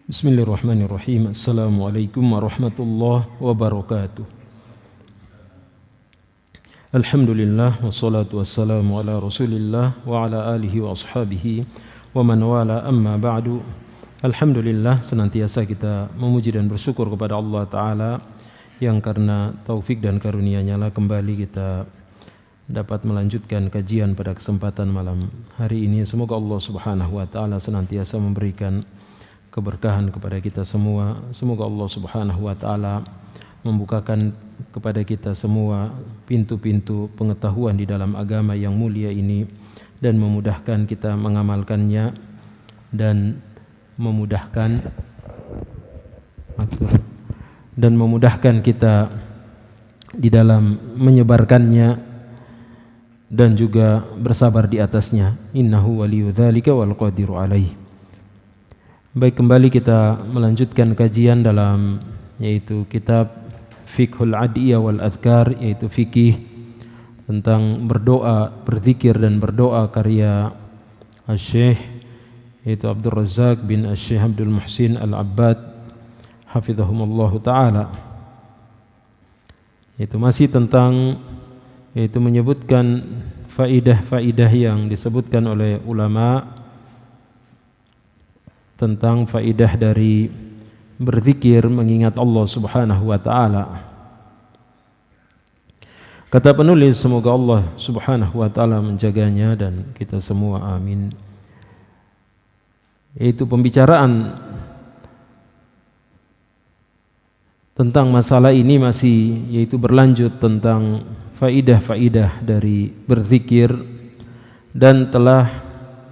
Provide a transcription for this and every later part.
Bismillahirrahmanirrahim. Assalamualaikum warahmatullahi wabarakatuh. Alhamdulillah wassalatu wassalamu ala Rasulillah wa ala alihi wa ashabihi wa man wala, amma ba'du. Alhamdulillah, senantiasa kita memuji dan bersyukur kepada Allah Ta'ala yang karena taufik dan karunia-Nya lah kembali kita dapat melanjutkan kajian pada kesempatan malam hari ini. Semoga Allah Subhanahu wa Ta'ala senantiasa memberikan keberkahan kepada kita semua. Semoga Allah Subhanahu wa Ta'ala membukakan kepada kita semua pintu-pintu pengetahuan di dalam agama yang mulia ini dan memudahkan kita mengamalkannya dan memudahkan kita di dalam menyebarkannya dan juga bersabar di atasnya. Innahu waliyyu dzalika wal qadiru alaihi. Baik, kembali kita melanjutkan kajian dalam yaitu kitab Fiqhul Adiyah wal Adhkar, yaitu fikih tentang berdoa, berzikir dan berdoa karya Asy-Syaikh yaitu Abdul Razzaq bin Asy-Syaikh Abdul Muhsin Al-Abbad hafizahumullah taala. Itu masih tentang yaitu menyebutkan faidah-faidah yang disebutkan oleh ulama tentang faidah dari berzikir mengingat Allah Subhanahu wa Ta'ala. Kata penulis, semoga Allah Subhanahu wa Ta'ala menjaganya dan kita semua, amin. Yaitu pembicaraan tentang masalah ini masih yaitu berlanjut tentang faidah-faidah dari berzikir, dan telah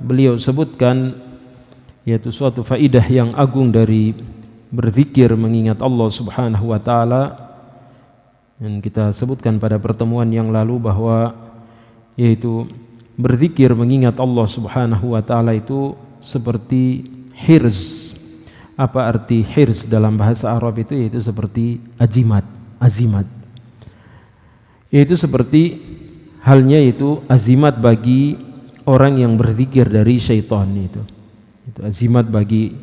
beliau sebutkan yaitu suatu faidah yang agung dari berzikir mengingat Allah Subhanahu wa Ta'ala. Dan kita sebutkan pada pertemuan yang lalu bahwa yaitu berzikir mengingat Allah Subhanahu wa Ta'ala itu seperti hirz. Apa arti hirz dalam bahasa Arab itu? Yaitu seperti azimat. Yaitu seperti halnya itu azimat bagi orang yang berzikir dari syaitan itu. Itu azimat bagi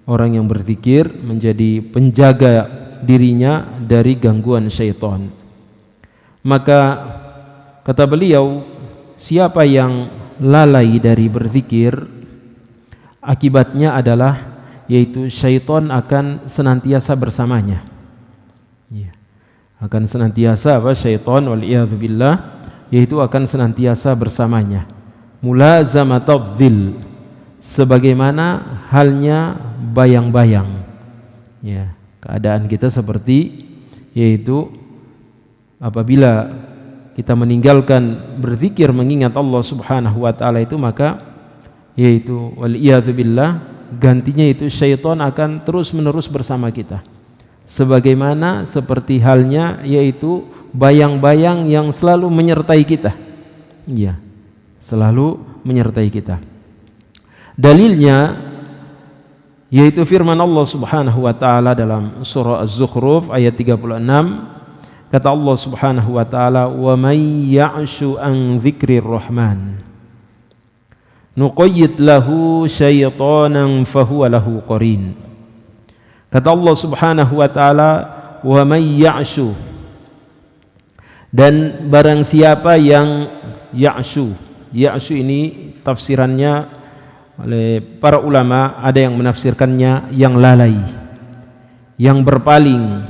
orang yang berzikir, menjadi penjaga dirinya dari gangguan syaitan. Maka kata beliau, siapa yang lalai dari berzikir, akibatnya adalah yaitu syaitan akan senantiasa bersamanya. Akan senantiasa syaitan wal'iyadzubillah, yaitu akan senantiasa bersamanya. Mulazamatul, sebagaimana halnya bayang-bayang. Ya, keadaan kita seperti yaitu apabila kita meninggalkan berzikir mengingat Allah Subhanahu wa Ta'ala itu, maka yaitu wal'iyadzubillah, gantinya itu syaitan akan terus-menerus bersama kita. Sebagaimana seperti halnya yaitu bayang-bayang yang selalu menyertai kita. Ya, selalu menyertai kita. Dalilnya yaitu firman Allah Subhanahu wa Ta'ala dalam surah Az-Zukhruf ayat 36. Kata Allah Subhanahu wa Ta'ala, "Wa may ya'shu an dzikrir rahman nuqayyid lahu syaitanan fahuwa lahu qarin." Kata Allah Subhanahu wa Ta'ala, "Wa may ya'shu", dan barang siapa yang ya'shu. Ya'shu ini tafsirannya oleh para ulama, ada yang menafsirkannya yang lalai, yang berpaling.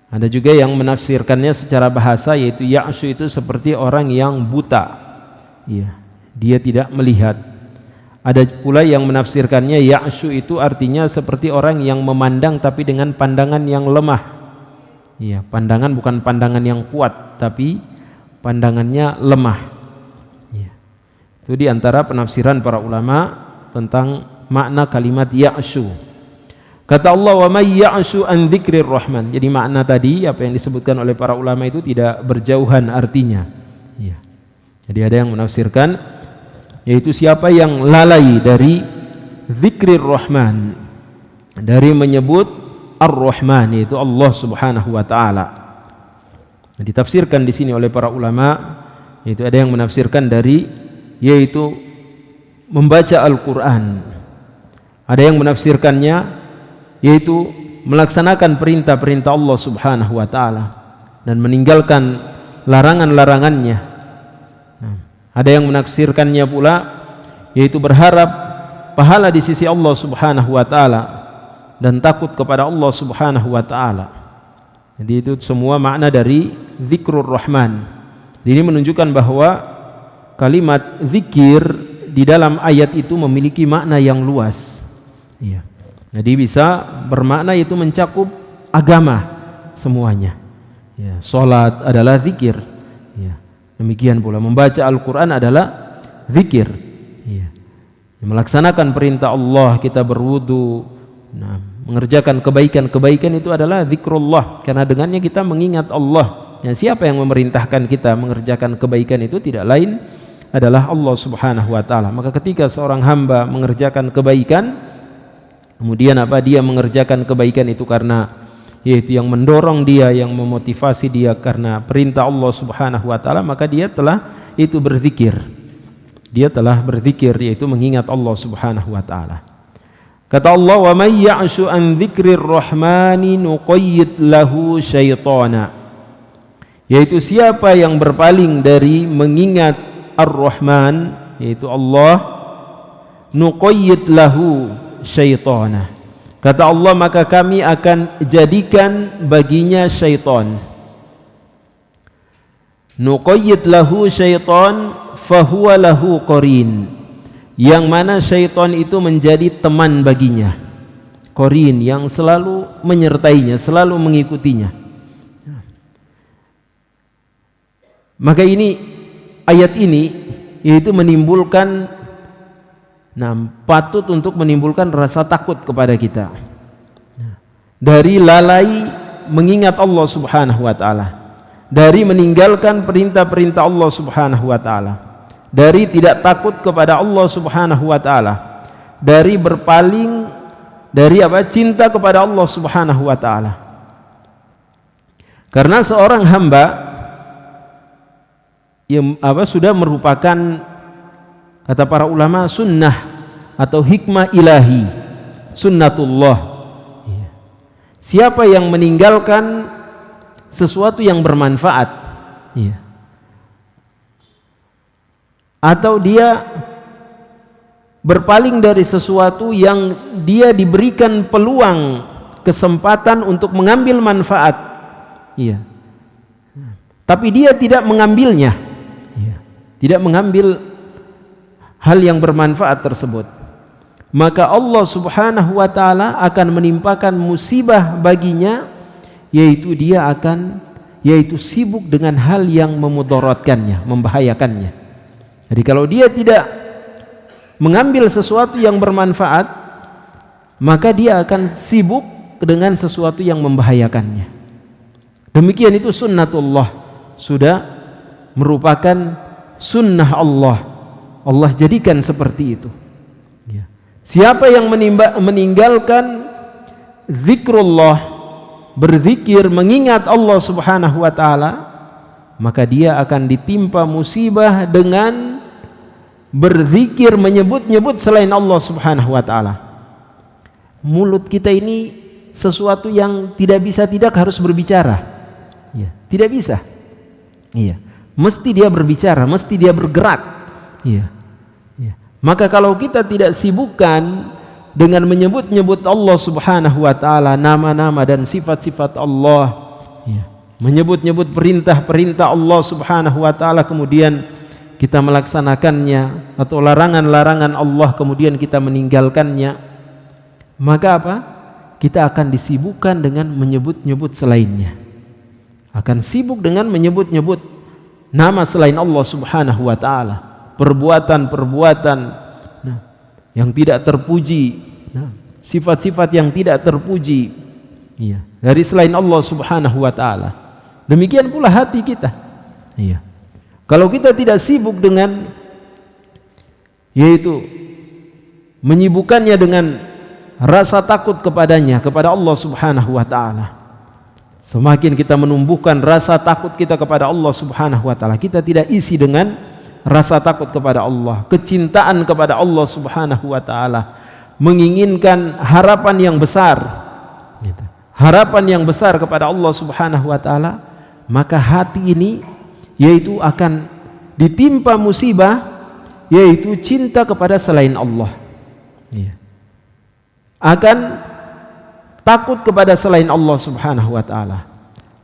Ada juga yang menafsirkannya secara bahasa, yaitu ya'shu itu seperti orang yang buta. Ya, dia tidak melihat. Ada pula yang menafsirkannya ya'shu itu artinya seperti orang yang memandang tapi dengan pandangan yang lemah. Ya, pandangan bukan pandangan yang kuat, tapi pandangannya lemah. Itu di antara penafsiran para ulama tentang makna kalimat ya'shu. Kata Allah, "Wa may ya'shu an dzikrir rahman." Jadi makna tadi apa yang disebutkan oleh para ulama itu tidak berjauhan artinya. Ya. Jadi ada yang menafsirkan yaitu siapa yang lalai dari dzikrir rahman, dari menyebut Ar-Rahman, yaitu Allah Subhanahu wa Ta'ala. Ditafsirkan di sini oleh para ulama, yaitu ada yang menafsirkan dari yaitu membaca Al-Quran, Ada yang menafsirkannya yaitu melaksanakan perintah-perintah Allah Subhanahu wa taala dan meninggalkan larangan-larangannya. Ada yang menafsirkannya pula yaitu berharap pahala di sisi Allah Subhanahu wa taala dan takut kepada Allah Subhanahu wa taala. Jadi itu semua makna dari zikrur rahman. Ini menunjukkan bahwa kalimat zikir di dalam ayat itu memiliki makna yang luas. Iya. Jadi bisa bermakna itu mencakup agama semuanya. Ya, salat adalah zikir. Ya. Demikian pula membaca Al-Qur'an adalah zikir. Ya. Melaksanakan perintah Allah, kita berwudu, mengerjakan kebaikan-kebaikan itu adalah zikrullah, karena dengannya kita mengingat Allah. Ya, siapa yang memerintahkan kita mengerjakan kebaikan itu tidak lain adalah Allah Subhanahu wa taala. Maka ketika seorang hamba mengerjakan kebaikan, kemudian dia mengerjakan kebaikan itu karena yaitu yang mendorong dia, yang memotivasi dia karena perintah Allah Subhanahu wa taala, maka dia telah itu berzikir. Dia telah berzikir, yaitu mengingat Allah Subhanahu wa taala. Kata Allah, "Wa may ya'shu an dzikrir rahmani nuqayyid lahu syaitana." Yaitu siapa yang berpaling dari mengingat Ar-Rahman, yaitu Allah, nuqayyid lahu syaitana. Kata Allah, maka kami akan jadikan baginya syaitan. Nuqayyid lahu syaitan fahuwa lahu qarin. Yang mana syaitan itu menjadi teman baginya. Qarin, yang selalu menyertainya, selalu mengikutinya. Maka ini ayat ini yaitu menimbulkan patut untuk menimbulkan rasa takut kepada kita dari lalai mengingat Allah Subhanahu wa taala, dari meninggalkan perintah-perintah Allah Subhanahu wa taala, dari tidak takut kepada Allah Subhanahu wa taala, dari berpaling dari cinta kepada Allah Subhanahu wa taala. Karena seorang hamba yang sudah merupakan, kata para ulama, sunnah atau hikmah ilahi, sunnatullah. Siapa yang meninggalkan sesuatu yang bermanfaat, atau dia berpaling dari sesuatu yang dia diberikan peluang, kesempatan untuk mengambil manfaat, tapi dia tidak mengambilnya, tidak mengambil hal yang bermanfaat tersebut, maka Allah Subhanahu wa taala akan menimpakan musibah baginya, yaitu dia akan sibuk dengan hal yang memudaratkannya, membahayakannya. Jadi kalau dia tidak mengambil sesuatu yang bermanfaat, maka dia akan sibuk dengan sesuatu yang membahayakannya. Demikian itu sunnatullah, sudah merupakan sunnah Allah. Allah jadikan seperti itu. Siapa yang meninggalkan zikrullah, berzikir, mengingat Allah Subhanahu wa taala, maka dia akan ditimpa musibah dengan berzikir, menyebut-nyebut selain Allah Subhanahu wa taala. Mulut kita ini sesuatu yang tidak bisa tidak harus berbicara. Tidak bisa. Mesti dia berbicara, mesti dia bergerak. Maka kalau kita tidak sibukkan dengan menyebut-nyebut Allah Subhanahu wa taala, nama-nama dan sifat-sifat Allah, menyebut-nyebut perintah-perintah Allah Subhanahu wa taala, kemudian kita melaksanakannya, atau larangan-larangan Allah kemudian kita meninggalkannya, maka kita akan disibukkan dengan menyebut-nyebut selainnya, akan sibuk dengan menyebut-nyebut nama selain Allah Subhanahu wa taala, perbuatan-perbuatan yang tidak terpuji, sifat-sifat yang tidak terpuji dari selain Allah Subhanahu wa taala. Demikian pula hati kita. Kalau kita tidak sibuk dengan yaitu menyibukkannya dengan rasa takut kepadanya, kepada Allah Subhanahu wa taala, semakin kita menumbuhkan rasa takut kita kepada Allah Subhanahu wa taala, kita tidak isi dengan rasa takut kepada Allah, kecintaan kepada Allah Subhanahu wa taala, menginginkan harapan yang besar, harapan yang besar kepada Allah Subhanahu wa taala, maka hati ini yaitu akan ditimpa musibah, yaitu cinta kepada selain Allah. Akan takut kepada selain Allah Subhanahu wa taala,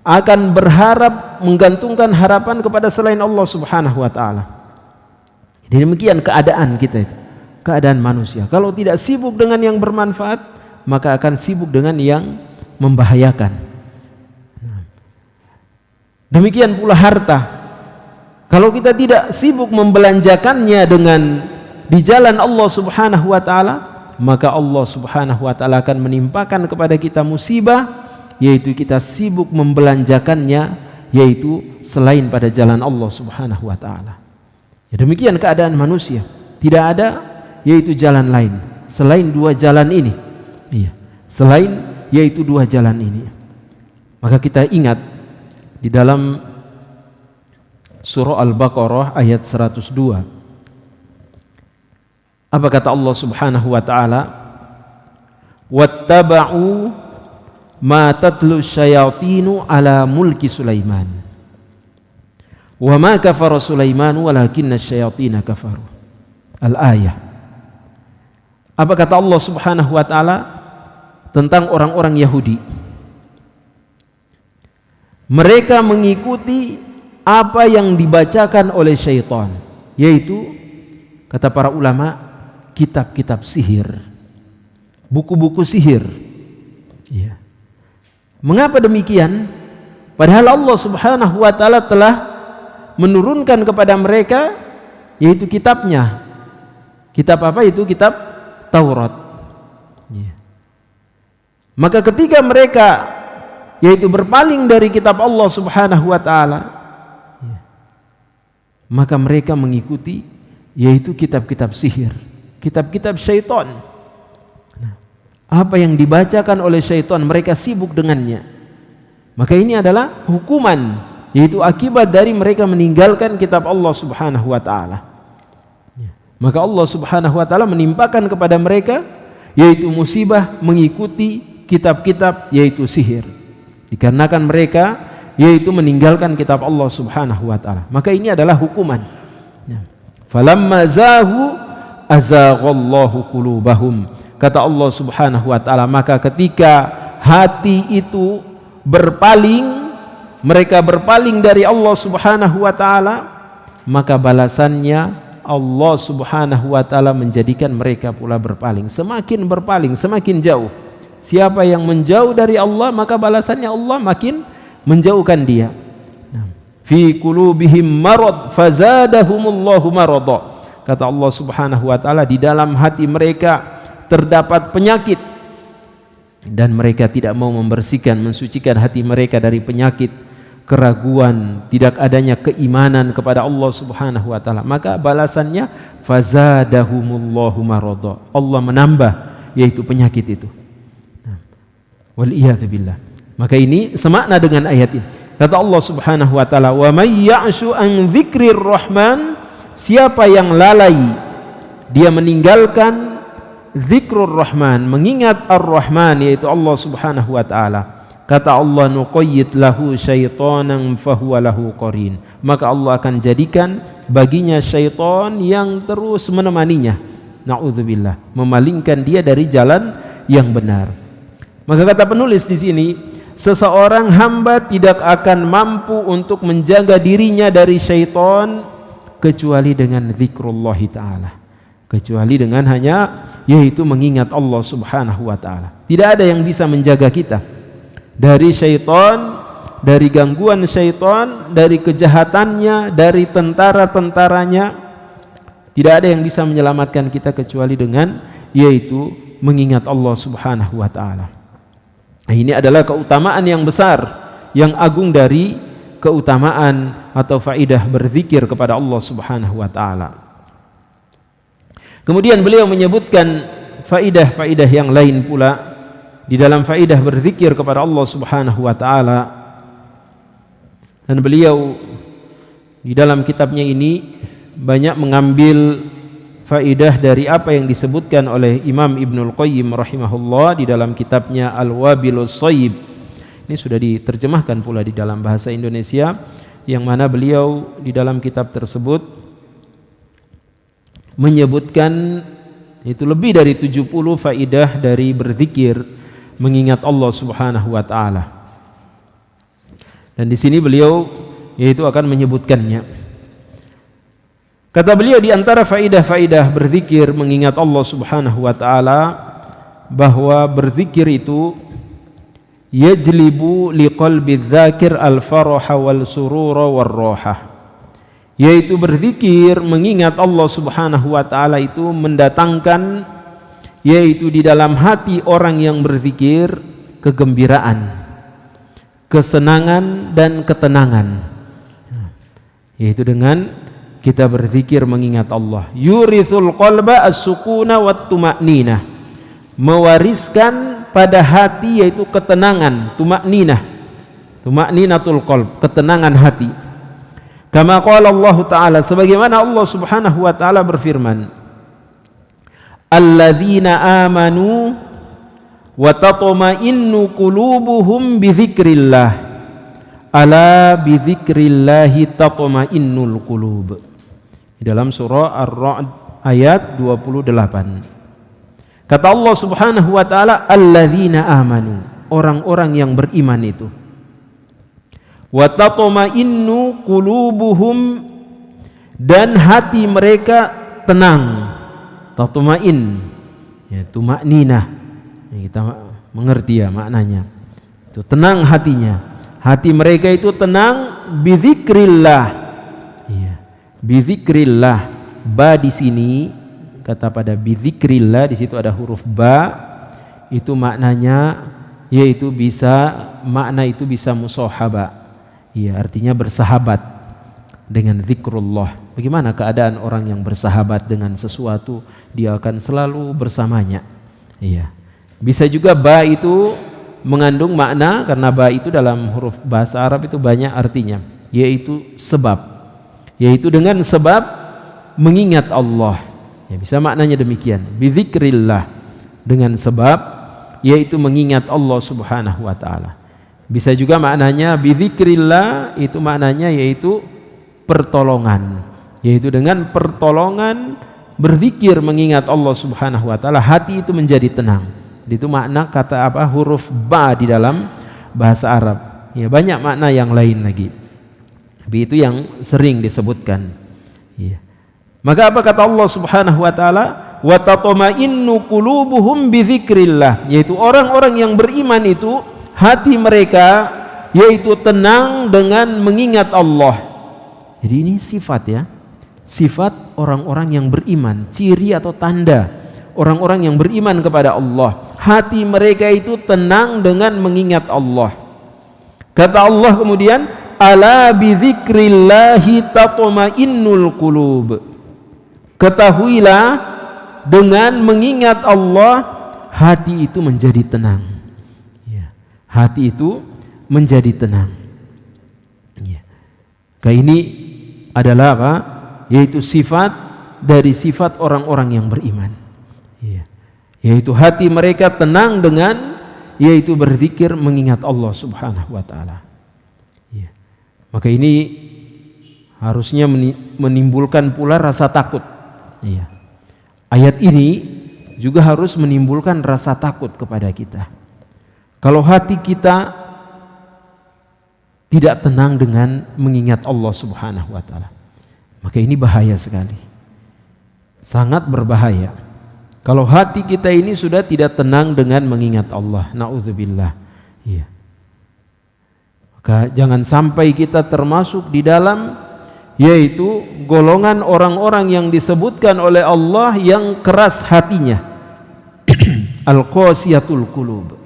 akan berharap, menggantungkan harapan kepada selain Allah Subhanahu wa taala. Demikian keadaan kita itu, keadaan manusia. Kalau tidak sibuk dengan yang bermanfaat, maka akan sibuk dengan yang membahayakan. Demikian pula harta. Kalau kita tidak sibuk membelanjakannya dengan di jalan Allah Subhanahu wa taala, maka Allah Subhanahu wa taala akan menimpakan kepada kita musibah, yaitu kita sibuk membelanjakannya, yaitu selain pada jalan Allah Subhanahu wa taala. Ya, demikian keadaan manusia. Tidak ada yaitu jalan lain selain dua jalan ini. Iya, selain yaitu dua jalan ini. Maka kita ingat di dalam surah Al-Baqarah ayat 102. Apa kata Allah Subhanahu wa taala? Wattaba'u ma tatlu syayatinu ala mulki Sulaiman. Wa ma kafara Sulaiman walakinna syayatina kafaru. Al-ayah. Apa kata Allah Subhanahu wa taala tentang orang-orang Yahudi? Mereka mengikuti apa yang dibacakan oleh syaitan, yaitu kata para ulama kitab-kitab sihir, buku-buku sihir. Ya. Mengapa demikian? Padahal Allah Subhanahu wa taala telah menurunkan kepada mereka yaitu kitabnya. Kitab apa itu? Kitab Taurat. Ya. Maka ketika mereka yaitu berpaling dari kitab Allah Subhanahu wa taala, ya, maka mereka mengikuti yaitu kitab-kitab sihir, kitab-kitab syaitan. Nah, apa yang dibacakan oleh syaitan mereka sibuk dengannya. Maka ini adalah hukuman, yaitu akibat dari mereka meninggalkan kitab Allah Subhanahu wa taala. Maka Allah Subhanahu wa taala menimpakan kepada mereka yaitu musibah mengikuti kitab-kitab yaitu sihir, dikarenakan mereka yaitu meninggalkan kitab Allah Subhanahu wa taala. Maka ini adalah hukuman. Falamma zahu azaghallahu qulubahum. Kata Allah Subhanahu wa taala, maka ketika hati itu berpaling, mereka berpaling dari Allah Subhanahu wa taala, maka balasannya Allah Subhanahu wa taala menjadikan mereka pula berpaling. Semakin berpaling, semakin jauh. Siapa yang menjauh dari Allah, maka balasannya Allah makin menjauhkan dia. Fi qulubihim marad fazadahumullahu marada. Kata Allah Subhanahu wa taala, di dalam hati mereka terdapat penyakit dan mereka tidak mau membersihkan, mensucikan hati mereka dari penyakit keraguan, tidak adanya keimanan kepada Allah Subhanahu wa taala. Maka balasannya fazadahumullahu marada. Allah menambah yaitu penyakit itu. Wal iyad billah. Maka ini semakna dengan ayat ini. Kata Allah Subhanahu wa taala, "Wa may ya'shu an dzikrir rahman", siapa yang lalai dia meninggalkan zikrur rahman, mengingat ar-rahman yaitu Allah Subhanahu wa taala. Kata Allah, "Nuqayyid lahu syaitanan fahuwa lahu qarin", maka Allah akan jadikan baginya syaitan yang terus menemaninya. Nauzubillah, memalingkan dia dari jalan yang benar. Maka kata penulis di sini, seseorang hamba tidak akan mampu untuk menjaga dirinya dari syaitan kecuali dengan zikrullah ta'ala, kecuali dengan hanya yaitu mengingat Allah Subhanahu wa ta'ala. Tidak ada yang bisa menjaga kita dari syaitan, dari gangguan syaitan, dari kejahatannya, dari tentara-tentaranya. Tidak ada yang bisa menyelamatkan kita kecuali dengan yaitu mengingat Allah Subhanahu wa ta'ala. Ini adalah keutamaan yang besar, yang agung dari keutamaan atau faidah berzikir kepada Allah Subhanahu wa taala. Kemudian beliau menyebutkan faidah-faidah yang lain pula di dalam faidah berzikir kepada Allah Subhanahu wa taala. Dan beliau di dalam kitabnya ini banyak mengambil faidah dari apa yang disebutkan oleh Imam Ibnul Qayyim rahimahullah di dalam kitabnya Al-Wabilus Shayyib. Ini sudah diterjemahkan pula di dalam bahasa Indonesia, yang mana beliau di dalam kitab tersebut menyebutkan itu lebih dari 70 faidah dari berzikir mengingat Allah Subhanahu wa taala. Dan di sini beliau yaitu akan menyebutkannya. Kata beliau, di antara faidah-faidah berzikir mengingat Allah Subhanahu wa taala, bahwa berzikir itu yajlibu liqalbi dzakir al-faraha wal surura war raha. Yaitu berzikir mengingat Allah Subhanahu wa taala itu mendatangkan yaitu di dalam hati orang yang berzikir kegembiraan, kesenangan dan ketenangan. Yaitu dengan kita berzikir mengingat Allah. Yurithul qalba as-sukuna wat tuma'ninah. Mewariskan pada hati yaitu ketenangan, tuma'ninah. Tuma'ninatul qalb, ketenangan hati. Kama qala Allah Ta'ala, sebagaimana Allah Subhanahu wa taala berfirman, alladzina amanu wa tatma'innu qulubuhum bi dzikrillah. Ala bi dzikrillahi tatma'innul qulub. Di dalam surah Ar-Ra'd ayat 28. Kata Allah Subhanahu wa taala, alladzina amanu, orang-orang yang beriman itu. Wa tatma'innu qulubuhum, dan hati mereka tenang. Tatma'in, ya, tuma'ninah. Ya, kita mengerti ya maknanya. Itu tenang hatinya. Hati mereka itu tenang bizikrillah. Iya. Bizikrillah. Ba di sini kata pada bizikrillah, di situ ada huruf ba. Itu maknanya yaitu bisa, makna itu bisa musohaba. Iya, artinya bersahabat dengan zikrullah. Bagaimana keadaan orang yang bersahabat dengan sesuatu, dia akan selalu bersamanya. Iya. Bisa juga ba itu mengandung makna, karena ba itu dalam huruf bahasa Arab itu banyak artinya, yaitu sebab, yaitu dengan sebab mengingat Allah. Ya, bisa maknanya demikian, bizikrillah, dengan sebab yaitu mengingat Allah Subhanahu wa taala. Bisa juga maknanya bizikrillah, itu maknanya yaitu pertolongan, yaitu dengan pertolongan berzikir mengingat Allah Subhanahu wa taala, hati itu menjadi tenang. Itu makna kata apa, huruf ba di dalam bahasa Arab. Ya, banyak makna yang lain lagi, tapi itu yang sering disebutkan. Ya. Maka apa kata Allah Subhanahu wa taala, wa tatma'innu qulubuhum bi dzikrillah, yaitu orang-orang yang beriman itu hati mereka yaitu tenang dengan mengingat Allah. Jadi ini sifat ya, sifat orang-orang yang beriman, ciri atau tanda orang-orang yang beriman kepada Allah, hati mereka itu tenang dengan mengingat Allah. Kata Allah kemudian, ala bi dzikrillahi tatma'innul qulub. Ketahuilah, dengan mengingat Allah hati itu menjadi tenang. Ya, hati itu menjadi tenang. Ya. Ini adalah apa? Yaitu sifat dari sifat orang-orang yang beriman. Yaitu hati mereka tenang dengan yaitu berzikir mengingat Allah Subhanahu wa taala. Ya. Maka ini harusnya menimbulkan pula rasa takut. Ya. Ayat ini juga harus menimbulkan rasa takut kepada kita. Kalau hati kita tidak tenang dengan mengingat Allah Subhanahu wa taala, maka ini bahaya sekali. Sangat berbahaya. Kalau hati kita ini sudah tidak tenang dengan mengingat Allah, na'udzubillah. Iya. Maka jangan sampai kita termasuk di dalam yaitu golongan orang-orang yang disebutkan oleh Allah yang keras hatinya. Al-qasiyatul qulub.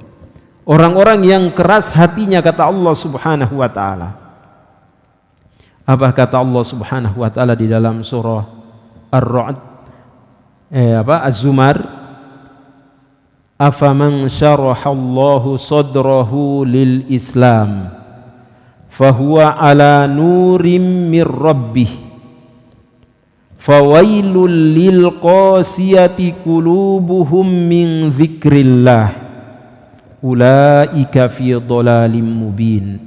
Orang-orang yang keras hatinya kata Allah Subhanahu wa taala. Apa kata Allah Subhanahu wa taala di dalam surah Ar-Ra'd? Az-Zumar, afaman syarahallahu sadrahu lil Islam fahuwa ala nurim mir rabbih fawailul lil qasiyati qulubuhum min dzikrillah ulaika fi dhalalim mubin.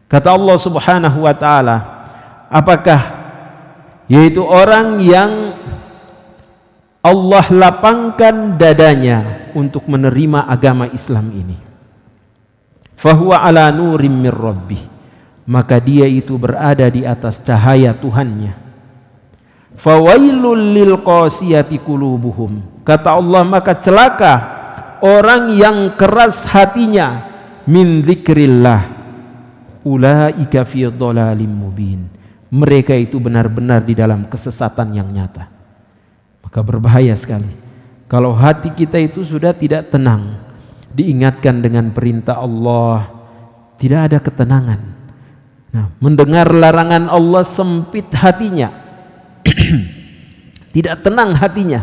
Kata Allah Subhanahu wa taala, apakah yaitu orang yang Allah lapangkan dadanya untuk menerima agama Islam ini, fahuwa ala nurim mir rabbih, maka dia itu berada di atas cahaya Tuhannya. Fawailul lil qasiyati qulubuhum, kata Allah, maka celaka orang yang keras hatinya, min dzikrillah ulaika fi dhalalim mubin, mereka itu benar-benar di dalam kesesatan yang nyata. Maka berbahaya sekali kalau hati kita itu sudah tidak tenang, diingatkan dengan perintah Allah, tidak ada ketenangan. Nah, mendengar larangan Allah sempit hatinya, tidak tenang hatinya,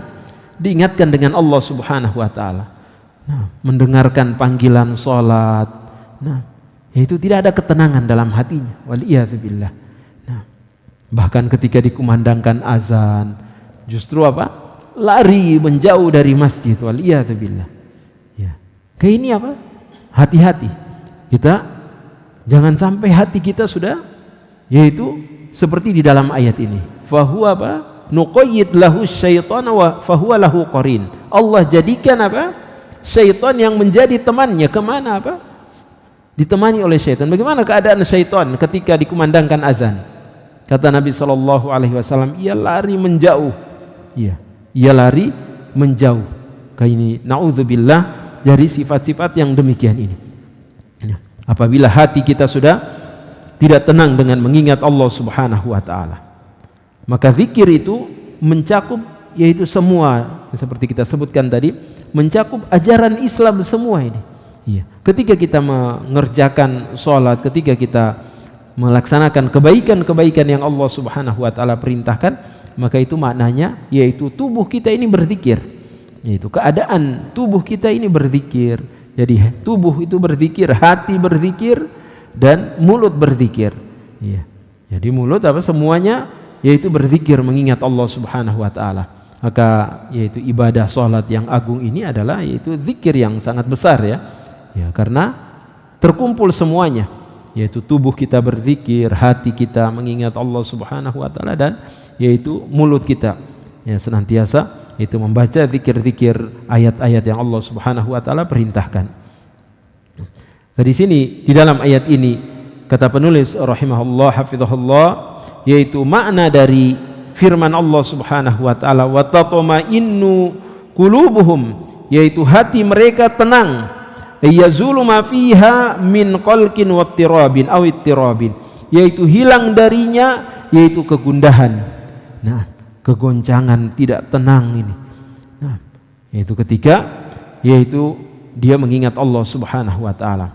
diingatkan dengan Allah Subhanahu wa taala. Nah, mendengarkan panggilan salat, nah, itu tidak ada ketenangan dalam hatinya. Waliyadzubillah. Nah, bahkan ketika dikumandangkan azan, justru apa? Lari menjauh dari masjid. Waliyadzubillah. Ya. Kayak ini apa? Hati-hati. Kita jangan sampai hati kita sudah, yaitu seperti di dalam ayat ini. Fahuwa apa? Nuqayyid lahu syaitana wa fahuwa lahu qarin. Allah jadikan apa? Syaitan yang menjadi temannya. Kemana apa? Ditemani oleh syaitan. Bagaimana keadaan syaitan ketika dikumandangkan azan? Kata Nabi SAW, ia lari menjauh. Iya, ia lari menjauh. Kayak ini, na'udzubillah dari sifat-sifat yang demikian ini. Ya. Apabila hati kita sudah tidak tenang dengan mengingat Allah Subhanahu wa taala, maka zikir itu mencakup yaitu semua, seperti kita sebutkan tadi, mencakup ajaran Islam semua ini. Iya. Ketika kita mengerjakan sholat, ketika kita melaksanakan kebaikan-kebaikan yang Allah Subhanahu wa taala perintahkan, maka itu maknanya yaitu tubuh kita ini berzikir. Yaitu keadaan tubuh kita ini berzikir. Jadi tubuh itu berzikir, hati berzikir, dan mulut berzikir. Iya. Jadi mulut apa semuanya yaitu berzikir mengingat Allah Subhanahu wa taala. Maka yaitu ibadah sholat yang agung ini adalah yaitu zikir yang sangat besar ya. Ya, karena terkumpul semuanya, yaitu tubuh kita berzikir, hati kita mengingat Allah Subhanahu wa taala, dan yaitu mulut kita ya senantiasa itu membaca zikir-zikir ayat-ayat yang Allah Subhanahu wa taala perintahkan. Nah, di sini di dalam ayat ini kata penulis rahimahullah hafizahullah, yaitu makna dari firman Allah Subhanahu wa taala, wa tatma'innu qulubuhum, yaitu hati mereka tenang, yazulu ma fiha min qalqin wattirabin aw ittirabin, yaitu hilang darinya yaitu kegundahan, nah kegoncangan, tidak tenang ini. Nah, yaitu ketika yaitu dia mengingat Allah Subhanahu wa taala.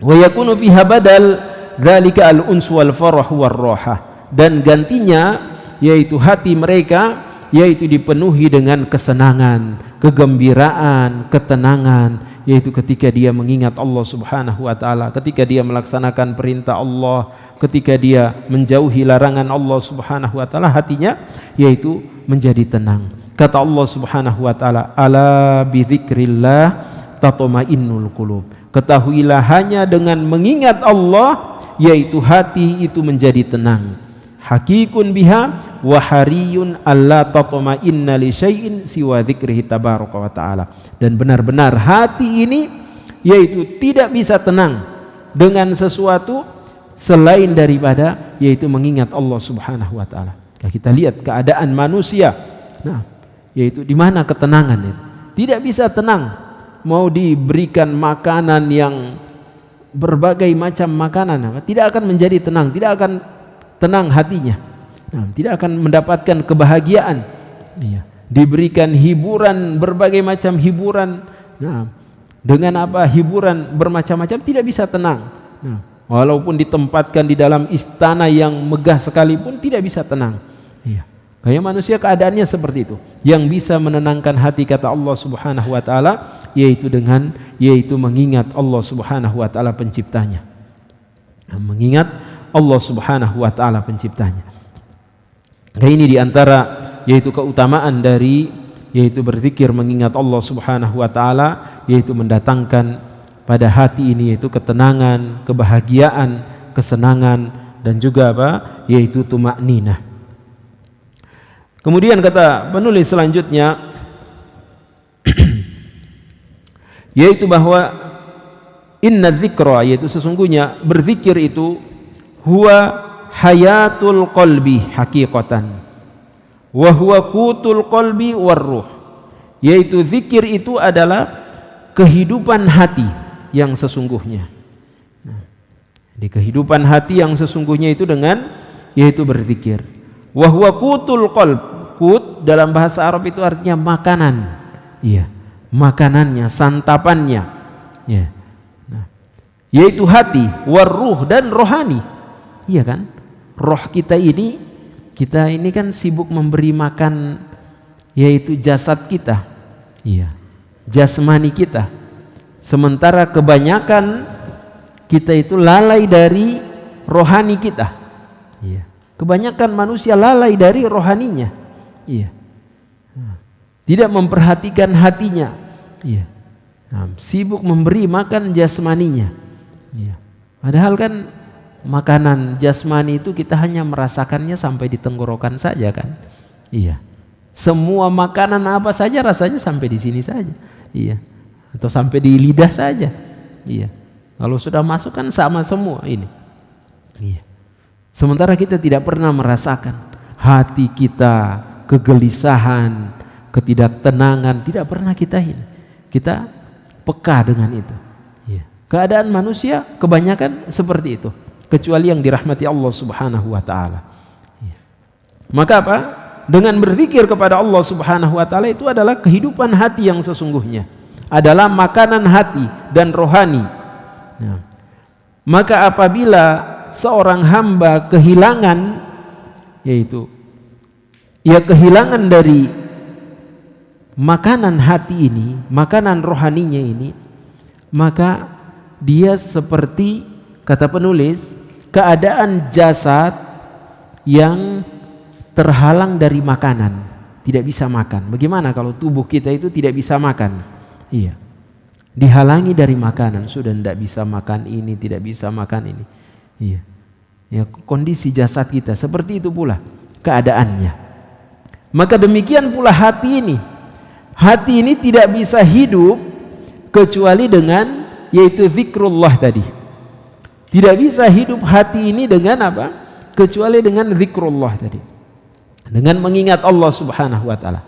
Wa yakunu fiha badal dzalika al-uns wal farah war rahah, dan gantinya yaitu hati mereka yaitu dipenuhi dengan kesenangan, kegembiraan, ketenangan, yaitu ketika dia mengingat Allah Subhanahu wa taala, ketika dia melaksanakan perintah Allah, ketika dia menjauhi larangan Allah Subhanahu wa taala, hatinya yaitu menjadi tenang. Kata Allah Subhanahu wa taala, ala bi dzikrillah tatmainnul qulub, ketahuilah hanya dengan mengingat Allah yaitu hati itu menjadi tenang. Hakikun biha wa hariyun alla tatma'inna li syai'in siwa dzikrihi tabaraka wa ta'ala, dan benar-benar hati ini yaitu tidak bisa tenang dengan sesuatu selain daripada yaitu mengingat Allah Subhanahu wa taala. Kita lihat keadaan manusia, nah yaitu di mana ketenangan itu? Tidak bisa tenang, mau diberikan makanan yang berbagai macam makanan, tidak akan menjadi tenang, tidak akan tenang hatinya, nah, tidak akan mendapatkan kebahagiaan. Iya. Diberikan hiburan, berbagai macam hiburan, nah, dengan apa hiburan bermacam-macam, tidak bisa tenang. Nah, walaupun ditempatkan di dalam istana yang megah sekalipun tidak bisa tenang. Iya. Kayak manusia keadaannya seperti itu. Yang bisa menenangkan hati kata Allah Subhanahu wa taala yaitu dengan yaitu mengingat Allah Subhanahu wa taala penciptanya. Nah, mengingat Allah Subhanahu wa taala penciptanya. Ini diantara yaitu keutamaan dari yaitu berzikir mengingat Allah Subhanahu wa taala, yaitu mendatangkan pada hati ini yaitu ketenangan, kebahagiaan, kesenangan, dan juga apa? Yaitu tumakninah. Kemudian kata penulis selanjutnya yaitu bahwa inna dzikra, yaitu sesungguhnya berzikir itu huwa hayatul qalbi haqiqatan wa huwa qutul qalbi warruh, yaitu zikir itu adalah kehidupan hati yang sesungguhnya. Di kehidupan hati yang sesungguhnya itu dengan yaitu berzikir. Wa huwa qutul qalb, qut dalam bahasa Arab itu artinya makanan. Iya, makanannya, santapannya. Ya. Nah, yaitu hati, warruh dan rohani. Iya kan? Roh kita ini kan sibuk memberi makan yaitu jasad kita. Iya. Jasmani kita. Sementara kebanyakan kita itu lalai dari rohani kita. Iya. Kebanyakan manusia lalai dari rohaninya. Iya. Tidak memperhatikan hatinya. Iya. Sibuk memberi makan jasmaninya. Iya. Padahal kan makanan jasmani itu kita hanya merasakannya sampai di tenggorokan saja kan. Iya. Semua makanan apa saja rasanya sampai di sini saja. Iya. Atau sampai di lidah saja. Iya. Kalau sudah masuk kan sama semua ini. Iya. Sementara kita tidak pernah merasakan hati kita, kegelisahan, ketidaktenangan, tidak pernah kita ini. Kita peka dengan itu. Iya. Keadaan manusia kebanyakan seperti itu, kecuali yang dirahmati Allah Subhanahu wa taala. Iya. Maka apa? Dengan berzikir kepada Allah Subhanahu wa taala itu adalah kehidupan hati yang sesungguhnya, adalah makanan hati dan rohani. Nah, maka apabila seorang hamba kehilangan yaitu kehilangan dari makanan hati ini, makanan rohaninya ini, maka dia seperti kata penulis keadaan jasad yang terhalang dari makanan, tidak bisa makan. Bagaimana kalau tubuh kita itu tidak bisa makan? Iya, dihalangi dari makanan, sudah tidak bisa makan ini, tidak bisa makan ini. Iya. Ya, kondisi jasad kita seperti itu pula keadaannya. Maka demikian pula hati ini. Hati ini tidak bisa hidup kecuali dengan yaitu zikrullah tadi. Tidak bisa hidup hati ini dengan apa? Kecuali dengan zikrullah tadi. Dengan mengingat Allah Subhanahu wa taala.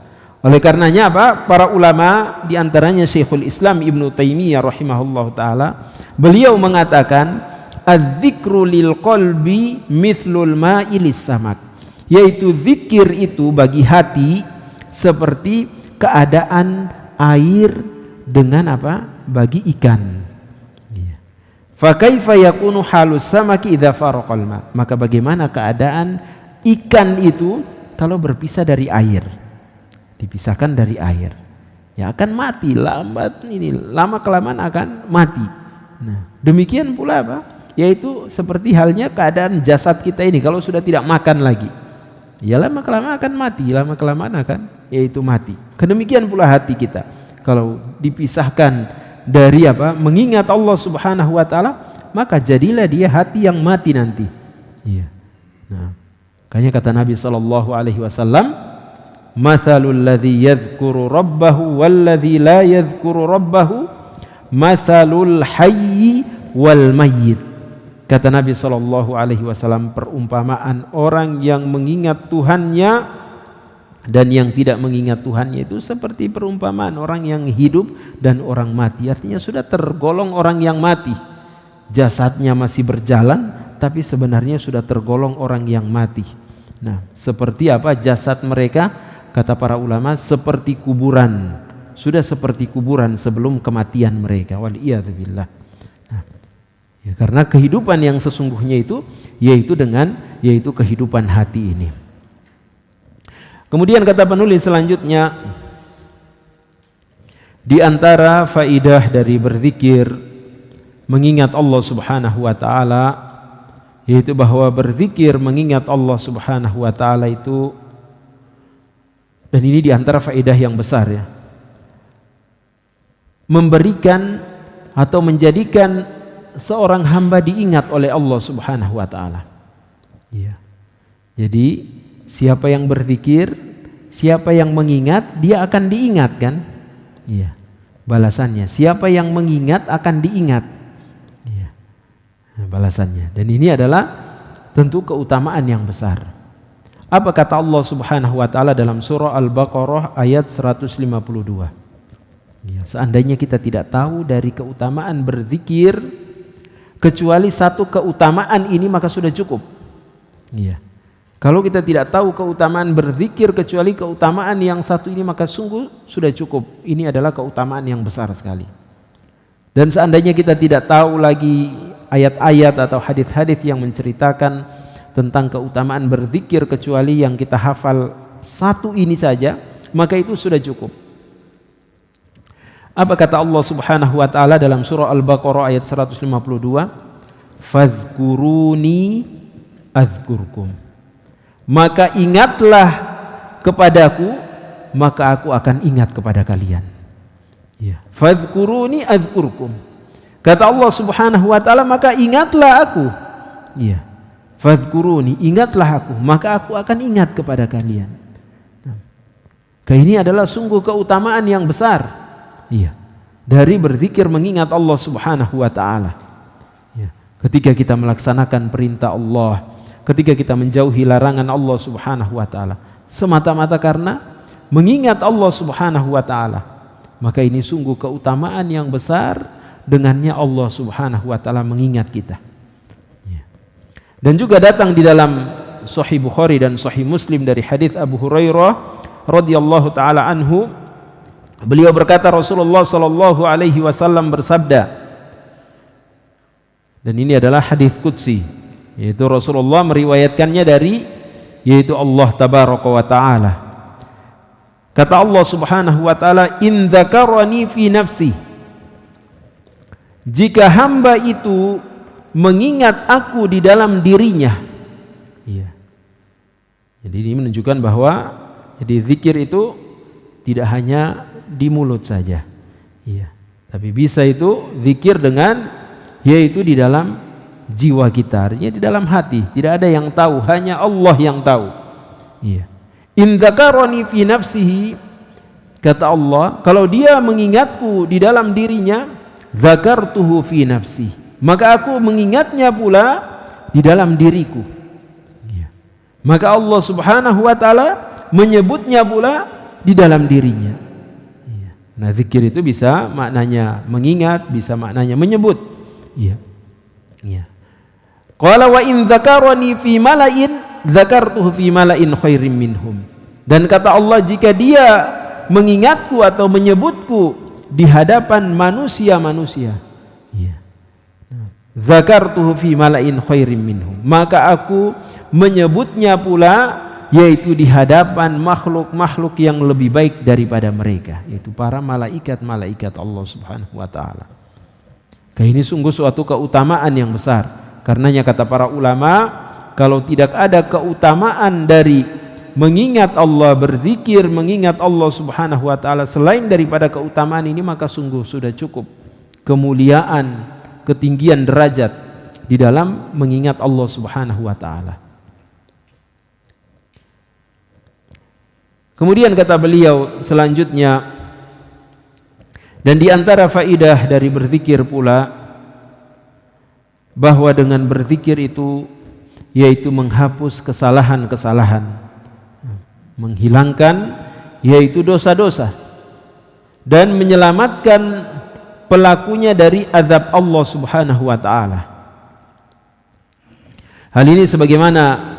Oleh karenanya apa? Para ulama di antaranya Syekhul Islam Ibnu Taimiyah rahimahullahu taala, beliau mengatakan az-zikru lil qalbi mithlul ma'i lis samak, yaitu zikir itu bagi hati seperti keadaan air dengan apa? Bagi ikan. Fa kaifa yakunu halus samaki idza faraqal ma? Maka bagaimana keadaan ikan itu kalau berpisah dari air? Dipisahkan dari air, ya akan mati, lama kelamaan akan mati. Nah, demikian pula apa? Yaitu seperti halnya keadaan jasad kita ini kalau sudah tidak makan lagi, ya lama kelamaan akan mati, lama kelamaan akan yaitu mati. Kedemikian pula hati kita kalau dipisahkan dari apa? Mengingat Allah Subhanahu wa taala, maka jadilah dia hati yang mati nanti. Iya. Nah, makanya kata Nabi sallallahu alaihi wasallam, mathalul ladzi yadhkuru rabbahu walladzi la yadhkuru rabbahu mathalul hayyi wal mayyit. Kata Nabi sallallahu alaihi wasallam, perumpamaan orang yang mengingat Tuhannya dan yang tidak mengingat Tuhannya itu seperti perumpamaan orang yang hidup dan orang mati. Artinya sudah tergolong orang yang mati. Jasadnya masih berjalan tapi sebenarnya sudah tergolong orang yang mati. Nah, seperti apa jasad mereka? Kata para ulama, seperti kuburan. Sudah seperti kuburan sebelum kematian mereka. Waliyadzubillah. Nah, ya, karena kehidupan yang sesungguhnya itu yaitu kehidupan hati ini. Kemudian kata penulis selanjutnya, di antara faidah dari berzikir mengingat Allah Subhanahu wa taala yaitu bahwa berzikir mengingat Allah Subhanahu wa taala itu, dan ini diantara faedah yang besar ya, memberikan atau menjadikan seorang hamba diingat oleh Allah Subhanahu wa taala. Ya. Jadi siapa yang berzikir, siapa yang mengingat, dia akan diingat kan? Iya. Balasannya, siapa yang mengingat akan diingat. Iya. Nah, balasannya. Dan ini adalah tentu keutamaan yang besar. Apa kata Allah Subhanahu wa taala dalam surah Al-Baqarah ayat 152? Ya, seandainya kita tidak tahu dari keutamaan berzikir kecuali satu keutamaan ini, maka sudah cukup. Ya. Kalau kita tidak tahu keutamaan berzikir kecuali keutamaan yang satu ini, maka sungguh sudah cukup. Ini adalah keutamaan yang besar sekali. Dan seandainya kita tidak tahu lagi ayat-ayat atau hadis-hadis yang menceritakan tentang keutamaan berzikir kecuali yang kita hafal satu ini saja, maka itu sudah cukup. Apa kata Allah Subhanahu wa taala dalam surah Al-Baqarah ayat 152? Fadhkuruni azkurkum. Maka ingatlah kepadaku, maka aku akan ingat kepada kalian. Ya. Fadhkuruni azkurkum. Kata Allah Subhanahu wa taala, maka ingatlah aku. Ya. Fadhkuruni, ingatlah aku, maka aku akan ingat kepada kalian. Nah, ini adalah sungguh keutamaan yang besar. Iya. Dari berzikir mengingat Allah Subhanahu wa taala. Ya. Ketika kita melaksanakan perintah Allah, ketika kita menjauhi larangan Allah Subhanahu wa taala, semata-mata karena mengingat Allah Subhanahu wa taala, maka ini sungguh keutamaan yang besar, dengannya Allah Subhanahu wa taala mengingat kita. Dan juga datang di dalam Sahih Bukhari dan Sahih Muslim dari hadis Abu Hurairah radhiyallahu taala anhu, beliau berkata, Rasulullah sallallahu alaihi wasallam bersabda, dan ini adalah hadis qudsi, yaitu Rasulullah meriwayatkannya dari yaitu Allah tabaraka wa taala. Kata Allah Subhanahu wa taala, in dzakarani fi nafsi, jika hamba itu mengingat aku di dalam dirinya. Iya. Jadi ini menunjukkan bahwa jadi zikir itu tidak hanya di mulut saja. Iya. Tapi bisa itu zikir dengan yaitu di dalam jiwa kita, artinya di dalam hati. Tidak ada yang tahu, hanya Allah yang tahu. Iya. In dzakarani fi nafsihi, kata Allah, kalau dia mengingatku di dalam dirinya, dzakartuhu fi nafsi, maka aku mengingatnya pula di dalam diriku. Ya. Maka Allah Subhanahu wa taala menyebutnya pula di dalam dirinya. Ya. Nah, zikir itu bisa maknanya mengingat, bisa maknanya menyebut. Iya. Ya. Qala wa in dzakarani fi mala'in dzakartuhu fi mala'in khairim minhum. Dan kata Allah, jika dia mengingatku atau menyebutku di hadapan manusia-manusia, zakartuhu fi mala'in khairim minhum, maka aku menyebutnya pula yaitu di hadapan makhluk-makhluk yang lebih baik daripada mereka, yaitu para malaikat-malaikat Allah Subhanahu wa taala. Ini sungguh suatu keutamaan yang besar. Karenanya kata para ulama, kalau tidak ada keutamaan dari mengingat Allah, berzikir mengingat Allah Subhanahu wa taala selain daripada keutamaan ini, maka sungguh sudah cukup kemuliaan, ketinggian derajat di dalam mengingat Allah Subhanahu wa taala. Kemudian kata beliau selanjutnya, dan di antara faidah dari berzikir pula bahwa dengan berzikir itu yaitu menghapus kesalahan-kesalahan, menghilangkan yaitu dosa-dosa, dan menyelamatkan pelakunya dari azab Allah Subhanahu wa taala. Hal ini sebagaimana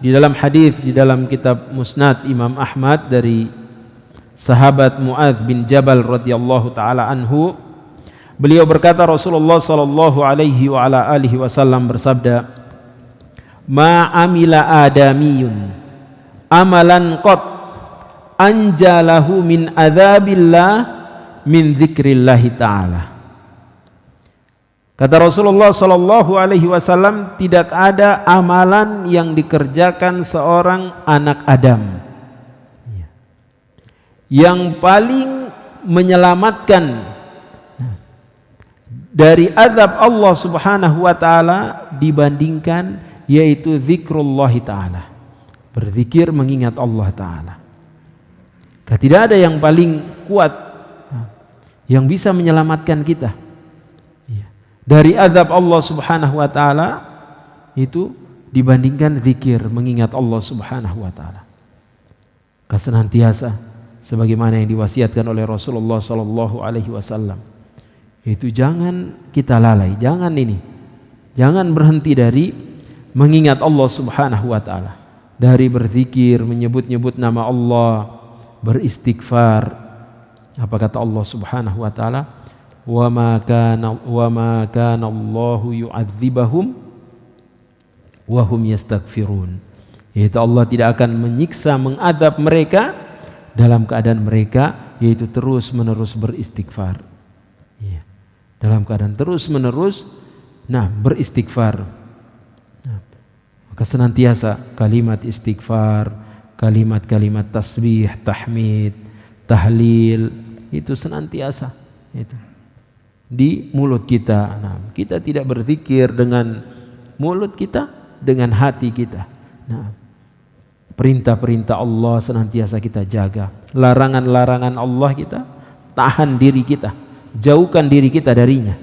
di dalam hadis di dalam kitab Musnad Imam Ahmad dari sahabat Muadz bin Jabal radhiyallahu taala anhu, beliau berkata, Rasulullah sallallahu alaihi wa ala alihi wasallam bersabda, ma amila adamiyun amalan qat anjalahu min adzabillah min dzikrillahi ta'ala. Kata Rasulullah sallallahu alaihi wasallam, tidak ada amalan yang dikerjakan seorang anak Adam yang paling menyelamatkan dari azab Allah Subhanahu wa taala dibandingkan yaitu zikrullah taala. Berzikir mengingat Allah taala. Tidak ada yang paling kuat yang bisa menyelamatkan kita dari azab Allah Subhanahu wa taala itu dibandingkan zikir mengingat Allah Subhanahu wa taala. Senantiasa sebagaimana yang diwasiatkan oleh Rasulullah sallallahu alaihi wasallam. Itu jangan kita lalai, jangan berhenti dari mengingat Allah Subhanahu wa taala, dari berzikir, menyebut-nyebut nama Allah, beristighfar. Apa kata Allah Subhanahu wa taala? Wa ma kana Allahu yu'adzibahum wa hum yastaghfirun. Yaitu Allah tidak akan menyiksa, mengadab mereka dalam keadaan mereka yaitu terus-menerus beristighfar. Ya. Dalam keadaan terus-menerus beristighfar. Maka senantiasa kalimat istighfar, kalimat-kalimat tasbih, tahmid, tahlil itu senantiasa itu di mulut kita. Kita tidak berzikir dengan mulut kita, dengan hati kita. Perintah-perintah Allah senantiasa kita jaga. Larangan-larangan Allah kita tahan diri kita, jauhkan diri kita darinya.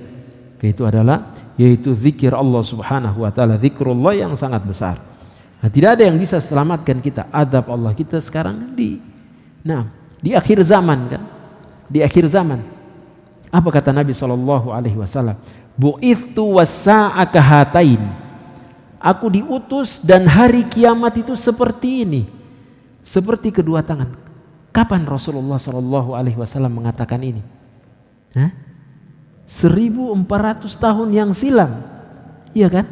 Itu adalah yaitu zikir Allah Subhanahu wa taala, zikrullah yang sangat besar. Tidak ada yang bisa selamatkan kita azab Allah. Kita sekarang di akhir zaman kan? Di akhir zaman. Apa kata Nabi sallallahu alaihi wasallam? Bu'ithtu was-sa'aka hatain. Aku diutus dan hari kiamat itu seperti ini. Seperti kedua tangan. Kapan Rasulullah sallallahu alaihi wasallam mengatakan ini? 1400 tahun yang silam. Iya kan?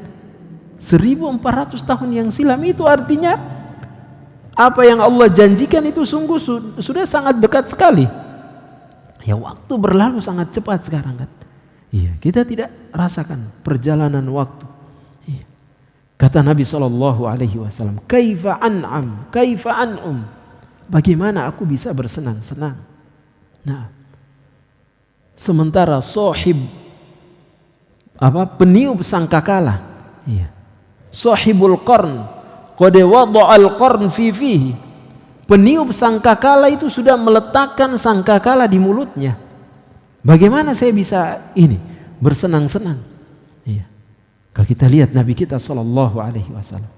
1400 tahun yang silam itu artinya apa yang Allah janjikan itu sungguh sudah sangat dekat sekali. Ya, waktu berlalu sangat cepat sekarang kan. Iya, kita tidak rasakan perjalanan waktu. Iya. Kata Nabi sallallahu alaihi wasallam, "Kaifa an'am, kaifa an'um." Bagaimana aku bisa bersenang-senang? Sementara sahib peniup sangkakala, iya. Sahibul qarn qad wada'al qarn fi fihi. Peniup sangkakala itu sudah meletakkan sangkakala di mulutnya. Bagaimana saya bisa bersenang-senang? Iya. Kalau kita lihat Nabi kita sallallahu alaihi wasallam.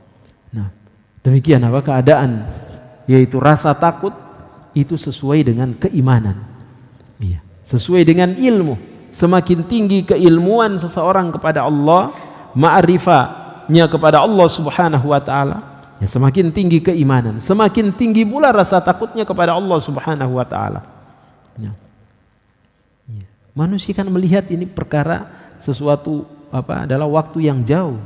Demikian keadaan yaitu rasa takut itu sesuai dengan keimanan. Iya. Sesuai dengan ilmu. Semakin tinggi keilmuan seseorang kepada Allah, ma'rifahnya kepada Allah Subhanahu wa taala, ya semakin tinggi keimanan, semakin tinggi pula rasa takutnya kepada Allah Subhanahu wa taala. Ya. Manusia kan melihat ini perkara sesuatu adalah waktu yang jauh.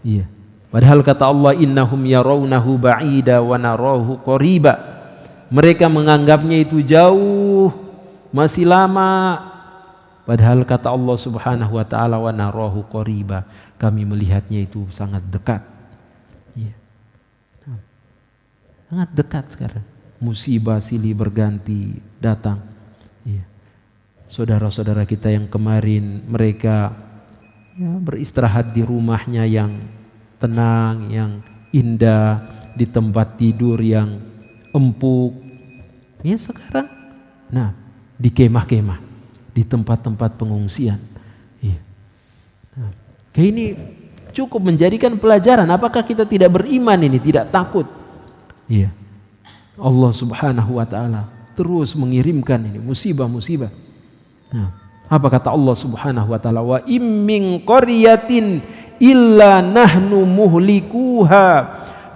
Iya. Padahal kata Allah, innahum yarawnahu ba'ida wa narahu qariba. Mereka menganggapnya itu jauh, masih lama. Padahal kata Allah Subhanahu wa taala, wa narahu qariba. Kami melihatnya itu sangat dekat. Iya. Sangat dekat sekarang. Musibah silih berganti datang. Ya. Saudara-saudara kita yang kemarin mereka beristirahat di rumahnya yang tenang, yang indah, di tempat tidur yang empuk. Ya sekarang, di kemah-kemah, di tempat-tempat pengungsian. Ya. Kayak ini cukup menjadikan pelajaran. Apakah kita tidak beriman ini, tidak takut? Iya. Allah Subhanahu wa taala terus mengirimkan ini musibah-musibah. Apa kata Allah Subhanahu wa taala? Wa im min qaryatin illa nahnu muhlikuha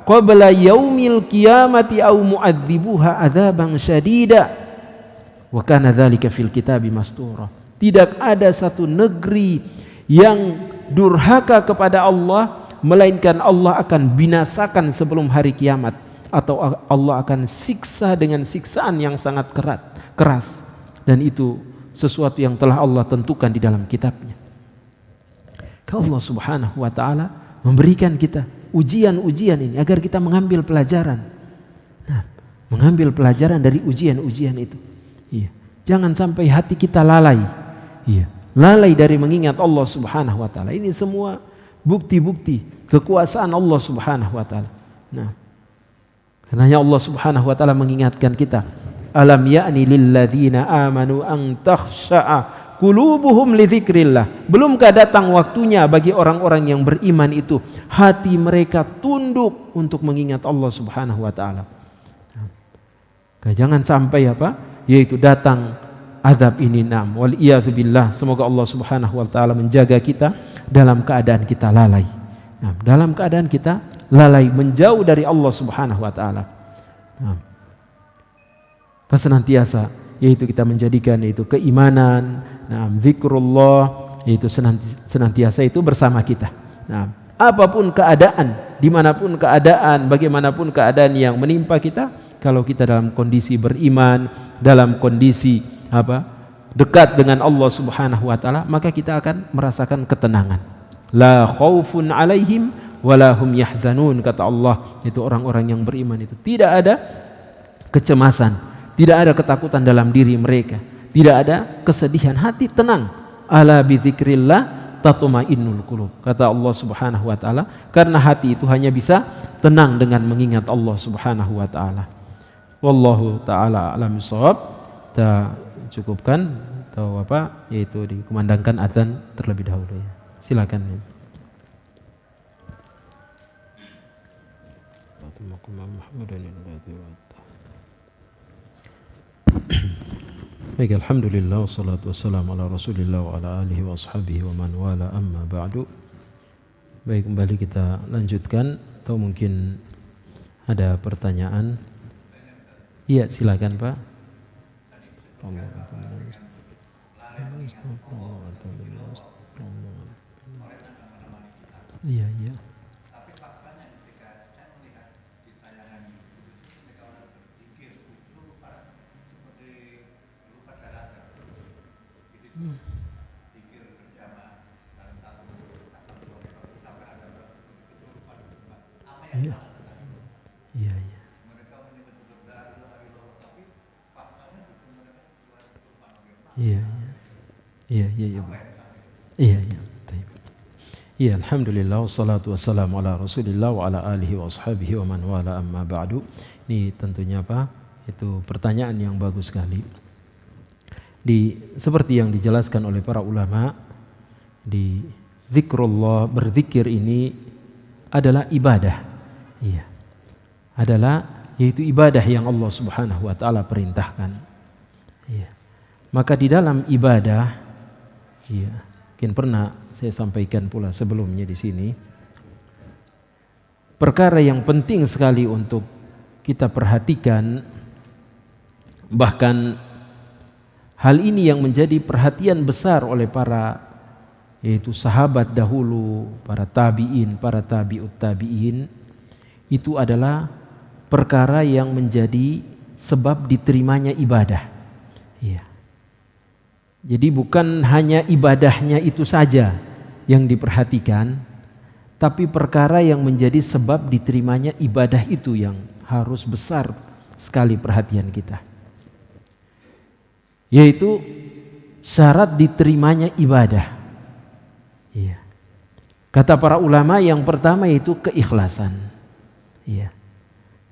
qabla yaumil qiyamati aw mu'adzibuha adzaban syadida. Wa kana dzalika fil kitabi mastura. Tidak ada satu negeri yang durhaka kepada Allah melainkan Allah akan binasakan sebelum hari kiamat, atau Allah akan siksa dengan siksaan yang sangat keras, dan itu sesuatu yang telah Allah tentukan di dalam kitabnya. Allah Subhanahu wa taala memberikan kita ujian-ujian ini agar kita mengambil pelajaran. Nah, mengambil pelajaran dari ujian-ujian itu. Iya. Jangan sampai hati kita lalai. Iya. Lalai dari mengingat Allah Subhanahu wa taala. Ini semua bukti-bukti kekuasaan Allah Subhanahu wa taala. Nah, karenanya Allah Subhanahu wa taala mengingatkan kita, alam ya'ni lilladzina amanu an takhsha'a qulubuhum li dzikrillah. Belumkah datang waktunya bagi orang-orang yang beriman itu hati mereka tunduk untuk mengingat Allah Subhanahu wa taala. Jangan sampai yaitu datang azab ini. Wal iyadzu billah. Semoga Allah Subhanahu wa taala menjaga kita dalam keadaan kita lalai. Dalam keadaan kita lalai menjauh dari Allah Subhanahu wa taala. Senantiasa yaitu kita menjadikan yaitu keimanan, zikrullah yaitu senantiasa itu bersama kita. Apapun keadaan, dimanapun keadaan, bagaimanapun keadaan yang menimpa kita, kalau kita dalam kondisi beriman, dalam kondisi dekat dengan Allah Subhanahu wa taala, maka kita akan merasakan ketenangan. La khaufun alaihim wala hum yahzanun, kata Allah, itu orang-orang yang beriman itu tidak ada kecemasan, tidak ada ketakutan dalam diri mereka, tidak ada kesedihan, hati tenang. Ala bi dzikrillah tatmainnul qulub, kata Allah Subhanahu wa taala, karena hati itu hanya bisa tenang dengan mengingat Allah Subhanahu wa taala. Wallahu taala alam bissawab. Kita cukupkan atau yaitu dikumandangkan adzan terlebih dahulu ya. Silakan. Baik, alhamdulillah wassalatu wassalamu ala Rasulillah wa ala alihi wa ashabihi wa man wala, amma ba'du. Baik, kembali kita lanjutkan, atau mungkin ada pertanyaan. Iya, silakan Pak. Iya. Iya, alhamdulillah wassalatu wassalamu ala Rasulillah wa ala alihi wa ashabihi wa man wala, amma ba'du. Ini tentunya itu pertanyaan yang bagus sekali. Seperti yang dijelaskan oleh para ulama, di zikrullah, berzikir ini adalah ibadah. Iya. Adalah yaitu ibadah yang Allah Subhanahu wa taala perintahkan. Iya. Maka di dalam ibadah, mungkin pernah saya sampaikan pula sebelumnya di sini, perkara yang penting sekali untuk kita perhatikan, bahkan hal ini yang menjadi perhatian besar oleh para yaitu sahabat dahulu, para tabi'in, para tabi'ut tabi'in, itu adalah perkara yang menjadi sebab diterimanya ibadah. Iya. Jadi bukan hanya ibadahnya itu saja yang diperhatikan, tapi perkara yang menjadi sebab diterimanya ibadah itu yang harus besar sekali perhatian kita, yaitu syarat diterimanya ibadah. Iya. Kata para ulama, yang pertama yaitu keikhlasan. Iya.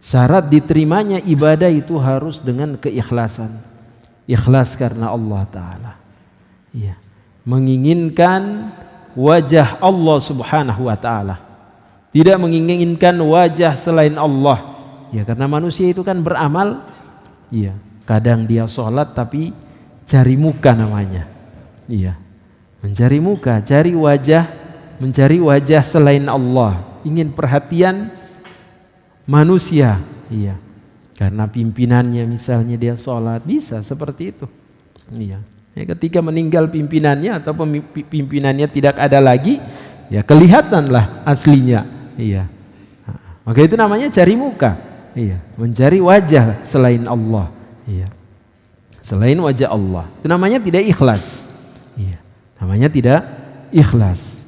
Syarat diterimanya ibadah itu harus dengan keikhlasan. Ikhlas karena Allah Ta'ala. Iya. Menginginkan wajah Allah Subhanahu wa Ta'ala, tidak menginginkan wajah selain Allah. Ya, karena manusia itu kan beramal, iya, kadang dia sholat tapi cari muka namanya. Iya. Mencari muka, mencari wajah selain Allah, ingin perhatian manusia. Iya. Karena pimpinannya misalnya dia sholat, bisa seperti itu. Iya. Ya, ketika meninggal pimpinannya atau pimpinannya tidak ada lagi, ya kelihatanlah aslinya. Iya. Maka itu namanya cari muka. Iya. Mencari wajah selain Allah. Iya. Selain wajah Allah. Itu namanya tidak ikhlas. Iya. Namanya tidak ikhlas.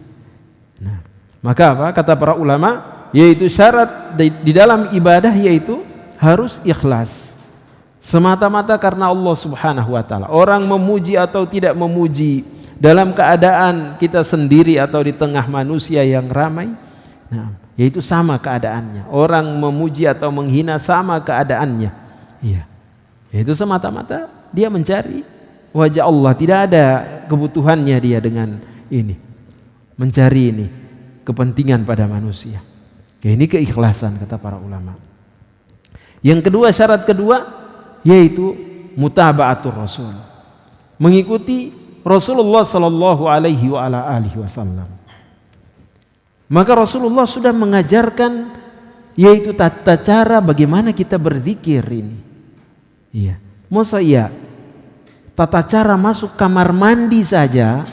Maka apa? Kata para ulama, yaitu syarat di dalam ibadah yaitu harus ikhlas. Semata-mata karena Allah Subhanahu wa taala. Orang memuji atau tidak memuji, dalam keadaan kita sendiri atau di tengah manusia yang ramai, nah, yaitu sama keadaannya. Orang memuji atau menghina sama keadaannya. Iya. Yaitu semata-mata dia mencari wajah Allah, tidak ada kebutuhannya dia dengan ini. Mencari ini kepentingan pada manusia. Ya, ini keikhlasan kata para ulama. Yang kedua, syarat kedua yaitu mutaba'atur Rasul. Mengikuti Rasulullah sallallahu alaihi wa ala alihi wasallam. Maka Rasulullah sudah mengajarkan yaitu tata cara bagaimana kita berzikir ini. Iya. Masa iya tata cara masuk kamar mandi saja,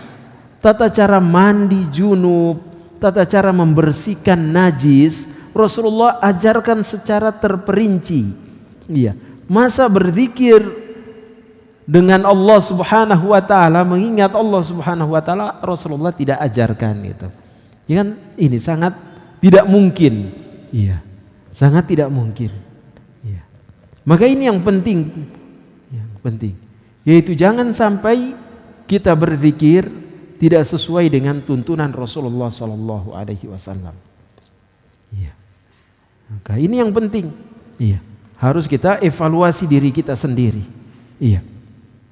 tata cara mandi junub, tata cara membersihkan najis, Rasulullah ajarkan secara terperinci. Iya. Masa berzikir dengan Allah Subhanahu wa taala, mengingat Allah Subhanahu wa taala, Rasulullah tidak ajarkan itu. Ya kan, ini sangat tidak mungkin. Iya. Sangat tidak mungkin. Iya. Maka ini yang penting. Yang penting yaitu jangan sampai kita berzikir tidak sesuai dengan tuntunan Rasulullah sallallahu alaihi wasallam. Iya. Maka ini yang penting. Iya. Harus kita evaluasi diri kita sendiri. Iya.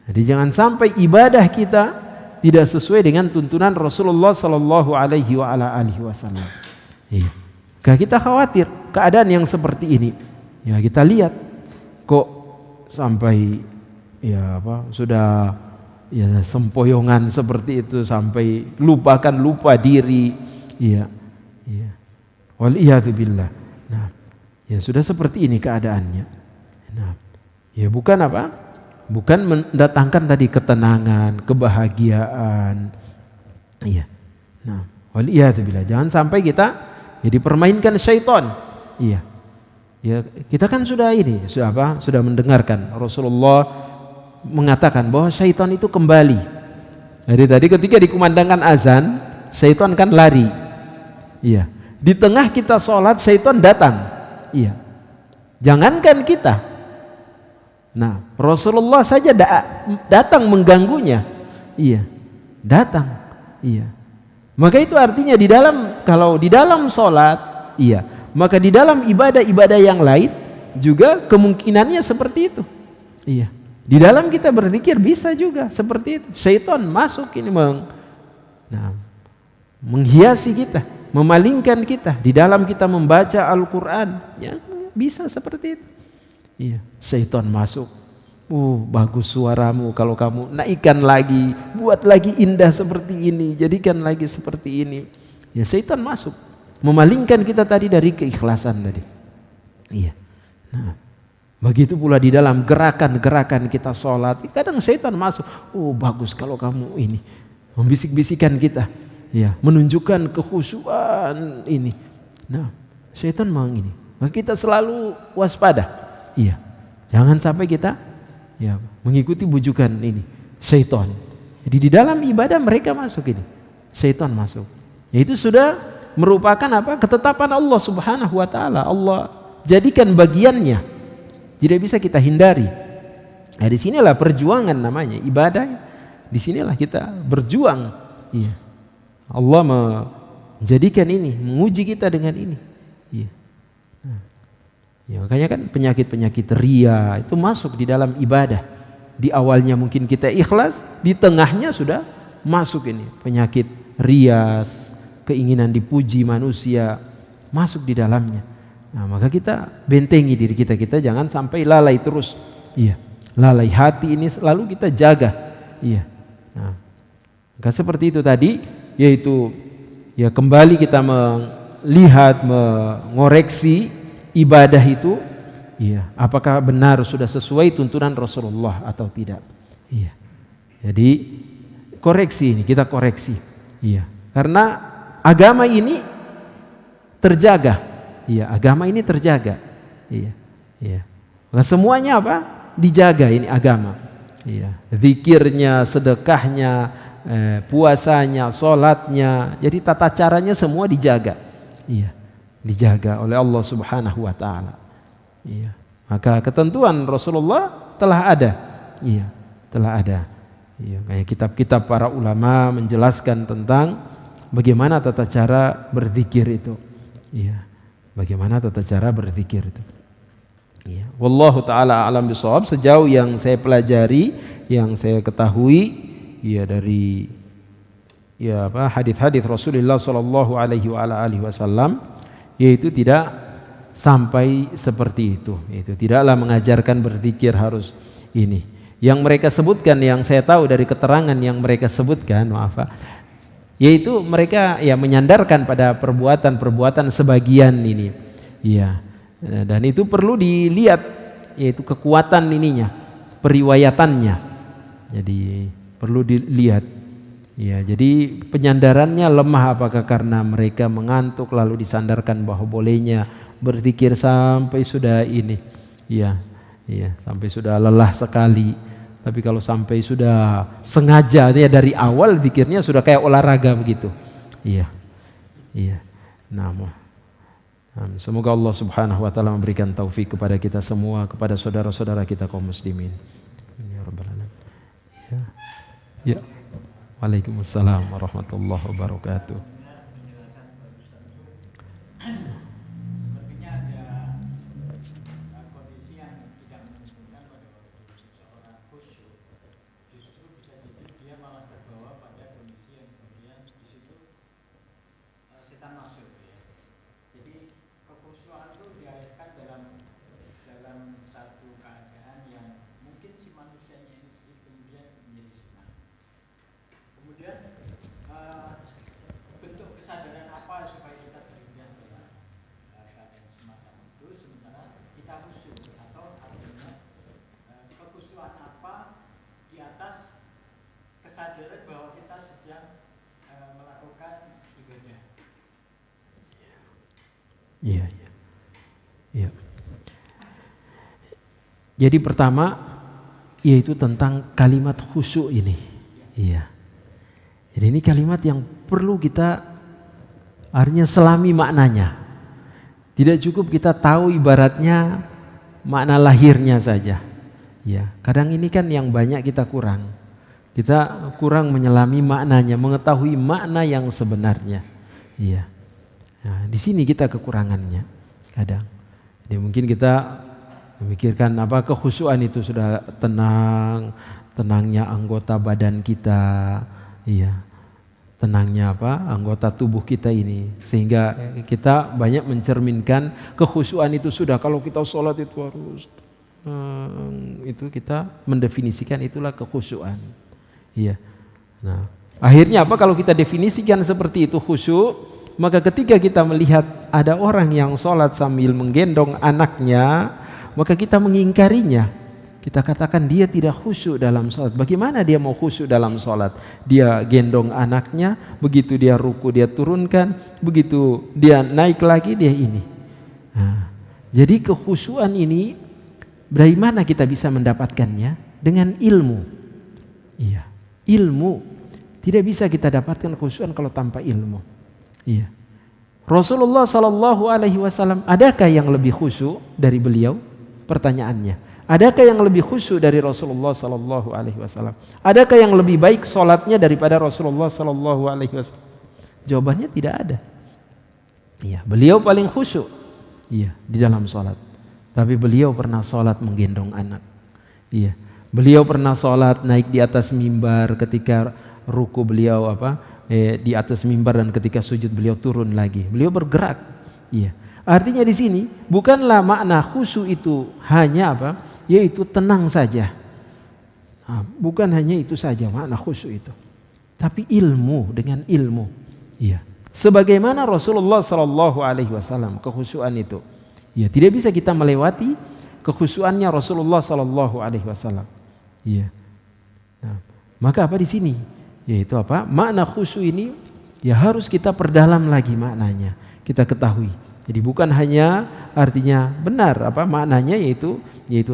Jadi jangan sampai ibadah kita tidak sesuai dengan tuntunan Rasulullah sallallahu alaihi wa ala alihi wasallam. Iya. Maka kita khawatir keadaan yang seperti ini. Ya, kita lihat kok sampai ya apa sudah ya sempoyongan seperti itu sampai lupa diri. Iya. Iya. Waliyadu billah. Nah, ya sudah seperti ini keadaannya. Nah, ya bukan apa? Bukan mendatangkan tadi ketenangan, kebahagiaan. Iya. Nah, waliyadu billah. Jangan sampai kita ya dipermainkan syaitan. Iya. Ya, kita kan sudah ini, sudah apa? Sudah mendengarkan Rasulullah mengatakan bahwa syaitan itu kembali. Jadi tadi ketika dikumandangkan azan, syaitan kan lari. Iya. Di tengah kita sholat, syaitan datang. Iya. Jangankan kita. Nah, Rasulullah saja datang mengganggunya. Iya. Datang. Iya. Maka itu artinya di dalam, kalau di dalam sholat, iya. Maka di dalam ibadah-ibadah yang lain juga kemungkinannya seperti itu. Iya. Di dalam kita berzikir bisa juga seperti itu. Syaitan masuk ini menghiasi kita, memalingkan kita di dalam kita membaca Al-Quran. Ya, bisa seperti itu. Iya, syaitan masuk. Bagus suaramu, kalau kamu naikkan lagi, buat lagi indah seperti ini, jadikan lagi seperti ini. Ya, syaitan masuk, memalingkan kita tadi dari keikhlasan tadi. Iya. Nah, begitu pula di dalam gerakan-gerakan kita sholat, kadang syaitan masuk. Bagus kalau kamu ini, membisik-bisikan kita, ya, menunjukkan kekhusyuan ini. Nah, syaitan mau ini. Maka kita selalu waspada. Iya, jangan sampai kita ya mengikuti bujukan ini syaitan. Jadi di dalam ibadah mereka masuk ini, syaitan masuk. Ya, itu sudah merupakan apa? Ketetapan Allah Subhanahu wa taala. Allah jadikan bagiannya. Tidak bisa kita hindari. Nah, di sinilah perjuangan namanya ibadah. Di sinilah kita berjuang. Iya. Allah menjadikan ini, menguji kita dengan ini. Iya. Nah, ya, makanya kan penyakit-penyakit ria itu masuk di dalam ibadah. Di awalnya mungkin kita ikhlas, di tengahnya sudah masuk ini penyakit rias, keinginan dipuji manusia masuk di dalamnya. Nah, maka kita bentengi diri kita jangan sampai lalai terus. Iya, lalai hati ini selalu kita jaga. Iya. Nah, maka seperti itu tadi, yaitu ya kembali kita melihat, mengoreksi ibadah itu, iya, apakah benar sudah sesuai tuntunan Rasulullah atau tidak. Iya. Jadi koreksi ini, kita koreksi. Iya. Karena agama ini terjaga. Iya, agama ini terjaga. Iya. Iya. Maka semuanya apa? Dijaga ini agama. Iya. Zikirnya, sedekahnya, puasanya, sholatnya. Jadi tata caranya semua dijaga. Iya, dijaga oleh Allah Subhanahu wa taala. Iya. Maka ketentuan Rasulullah telah ada. Iya, telah ada. Iya, kayak kitab-kitab para ulama menjelaskan tentang bagaimana tata cara berzikir itu. Iya. Bagaimana tata cara berzikir itu. Iya. Wallahu taala alam bisawab, sejauh yang saya pelajari, yang saya ketahui ya dari hadis-hadis Rasulullah sallallahu alaihi wasallam, yaitu tidak sampai seperti itu. Itu tidaklah mengajarkan berzikir harus ini. Yang mereka sebutkan, yang saya tahu dari keterangan yang mereka sebutkan, yaitu mereka ya menyandarkan pada perbuatan-perbuatan sebagian ini. Iya. Dan itu perlu dilihat, yaitu kekuatan ininya, periwayatannya. Jadi perlu dilihat. Ya, jadi penyandarannya lemah apakah karena mereka mengantuk lalu disandarkan bahwa bolehnya berzikir sampai sudah ini. Iya, sampai sudah lelah sekali. Tapi kalau sampai sudah sengaja ya dari awal zikirnya sudah kayak olahraga begitu. Iya. Nah, semoga Allah Subhanahu wa taala memberikan taufik kepada kita semua, kepada saudara-saudara kita kaum muslimin. Ya rabbal alamin. Ya. Waalaikumsalam warahmatullahi wabarakatuh. Iya. Jadi pertama yaitu tentang kalimat khusyuk ini. Iya. Jadi ini kalimat yang perlu kita artinya selami maknanya. Tidak cukup kita tahu ibaratnya makna lahirnya saja. Ya, kadang ini kan yang banyak kita kurang. Kita kurang menyelami maknanya, mengetahui makna yang sebenarnya. Iya. Nah, di sini kita kekurangannya kadang. Jadi mungkin kita memikirkan apa kekhusyuan itu sudah tenangnya anggota badan kita, iya, tenangnya apa anggota tubuh kita ini, sehingga kita banyak mencerminkan kekhusyuan itu sudah kalau kita sholat itu harus itu kita mendefinisikan itulah kekhusyuan, iya. Nah, akhirnya apa kalau kita definisikan seperti itu khusyuk? Maka ketika kita melihat ada orang yang sholat sambil menggendong anaknya, maka kita mengingkarinya. Kita katakan dia tidak khusyuk dalam sholat. Bagaimana dia mau khusyuk dalam sholat? Dia gendong anaknya, begitu dia ruku dia turunkan, begitu dia naik lagi dia ini. Nah, jadi kekhusyuan ini dari mana kita bisa mendapatkannya? Dengan ilmu. Iya, ilmu. Tidak bisa kita dapatkan kekhusyuan kalau tanpa ilmu. Iya. Rasulullah sallallahu alaihi wasallam, adakah yang lebih khusyuk dari beliau? Pertanyaannya. Adakah yang lebih khusyuk dari Rasulullah sallallahu alaihi wasallam? Adakah yang lebih baik salatnya daripada Rasulullah sallallahu alaihi wasallam? Jawabannya tidak ada. Iya, beliau paling khusyuk. Iya, di dalam salat. Tapi beliau pernah salat menggendong anak. Iya. Beliau pernah salat naik di atas mimbar, ketika ruku beliau di atas mimbar, dan ketika sujud beliau turun lagi. Beliau bergerak. Iya. Artinya di sini bukanlah makna khusyuk itu hanya yaitu tenang saja. Nah, bukan hanya itu saja makna khusyuk itu. Tapi ilmu, dengan ilmu. Iya. Sebagaimana Rasulullah sallallahu alaihi wasallam kekhusyuan itu. Iya, tidak bisa kita melewati kekhusyuannya Rasulullah sallallahu alaihi wasallam. Iya. Nah, maka apa di sini? Yaitu makna khusyuk ini ya harus kita perdalam lagi maknanya, kita ketahui. Jadi bukan hanya artinya benar maknanya yaitu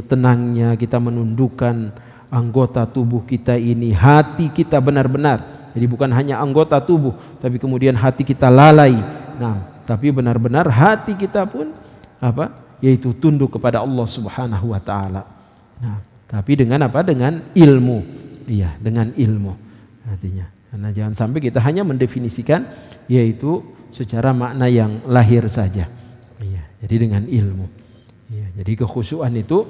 tenangnya kita menundukkan anggota tubuh kita ini, hati kita benar-benar Jadi bukan hanya anggota tubuh, tapi kemudian hati kita lalai. Nah, tapi benar-benar hati kita pun apa? Yaitu tunduk kepada Allah Subhanahu wa taala. Nah, tapi dengan apa? Dengan ilmu. Iya, dengan ilmu. Artinya, karena jangan sampai kita hanya mendefinisikan yaitu secara makna yang lahir saja. Iya, jadi dengan ilmu. Iya, jadi kekhusyuan itu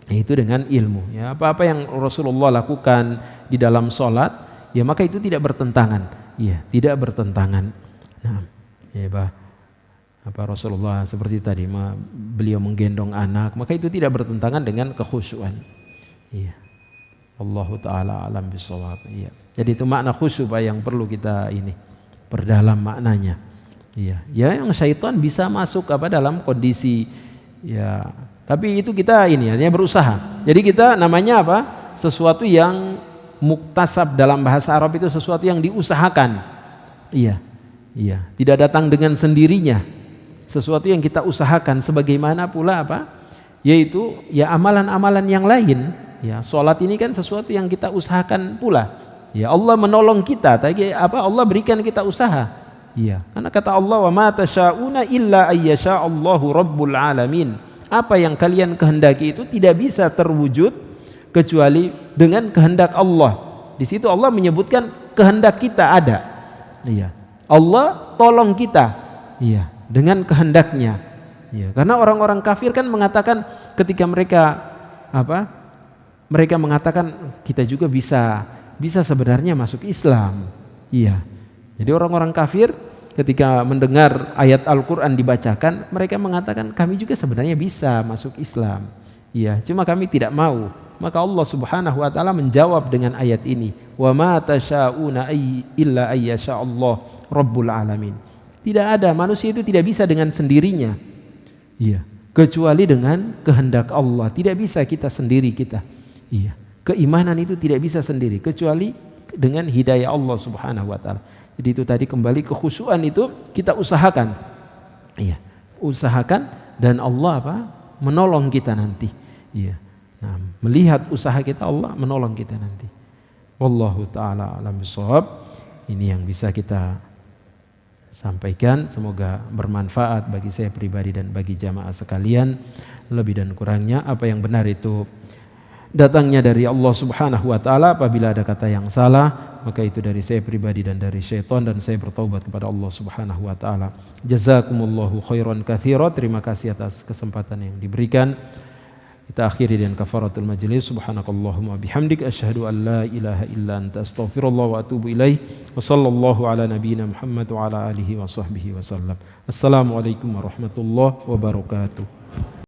dengan ilmu. Ya, apa-apa yang Rasulullah lakukan di dalam sholat, ya maka itu tidak bertentangan. Iya, tidak bertentangan. Nah, ya apa Rasulullah seperti tadi beliau menggendong anak, maka itu tidak bertentangan dengan kekhusyuan. Iya. Allahu taala alam bisawab. Iya. Jadi itu makna khusyuk yang perlu kita perdalam maknanya. Iya. Ya yang syaitan bisa masuk dalam kondisi ya, tapi itu kita hanya berusaha. Jadi kita namanya apa? Sesuatu yang muktasab dalam bahasa Arab itu sesuatu yang diusahakan. Iya. Iya, tidak datang dengan sendirinya. Sesuatu yang kita usahakan, sebagaimana pula apa? Yaitu ya amalan-amalan yang lain. Ya, salat ini kan sesuatu yang kita usahakan pula. Ya, Allah menolong kita, tapi Allah berikan kita usaha. Iya, karena kata Allah, wa ma tasyauna illa ayyasha Allahu rabbul alamin. Apa yang kalian kehendaki itu tidak bisa terwujud kecuali dengan kehendak Allah. Di situ Allah menyebutkan kehendak kita ada. Iya. Allah tolong kita. Iya, dengan kehendaknya. Ya, karena orang-orang kafir kan mengatakan ketika mereka mengatakan kita juga bisa sebenarnya masuk Islam. Iya. Jadi orang-orang kafir ketika mendengar ayat Al-Qur'an dibacakan, mereka mengatakan kami juga sebenarnya bisa masuk Islam. Iya, cuma kami tidak mau. Maka Allah Subhanahu wa taala menjawab dengan ayat ini, "Wa ma tasyauna illa ayyasha Allah Rabbul alamin." Tidak ada, manusia itu tidak bisa dengan sendirinya. Iya, kecuali dengan kehendak Allah. Tidak bisa kita sendiri kita. Iya, keimanan itu tidak bisa sendiri kecuali dengan hidayah Allah Subhanahu wa taala. Jadi itu tadi kembali kekhusyuan itu kita usahakan. Iya, usahakan dan Allah menolong kita nanti. Iya. Nah, melihat usaha kita, Allah menolong kita nanti. Wallahu taala alam bisawab. Ini yang bisa kita sampaikan, semoga bermanfaat bagi saya pribadi dan bagi jamaah sekalian. Lebih dan kurangnya apa yang benar itu datangnya dari Allah Subhanahu wa taala. Apabila ada kata yang salah, maka itu dari saya pribadi dan dari syaitan, dan saya bertaubat kepada Allah Subhanahu wa taala. Jazakumullahu khairan katsiran. Terima kasih atas kesempatan yang diberikan. Kita akhiri dengan kafaratul majlis. Subhanakallahumma bihamdik asyhadu an la ilaha illa anta astaghfirullah wa atubu ilaih. Wa sallallahu ala nabiyyina Muhammad wa ala alihi wa sahbihi wa sallam. Assalamualaikum warahmatullahi wabarakatuh.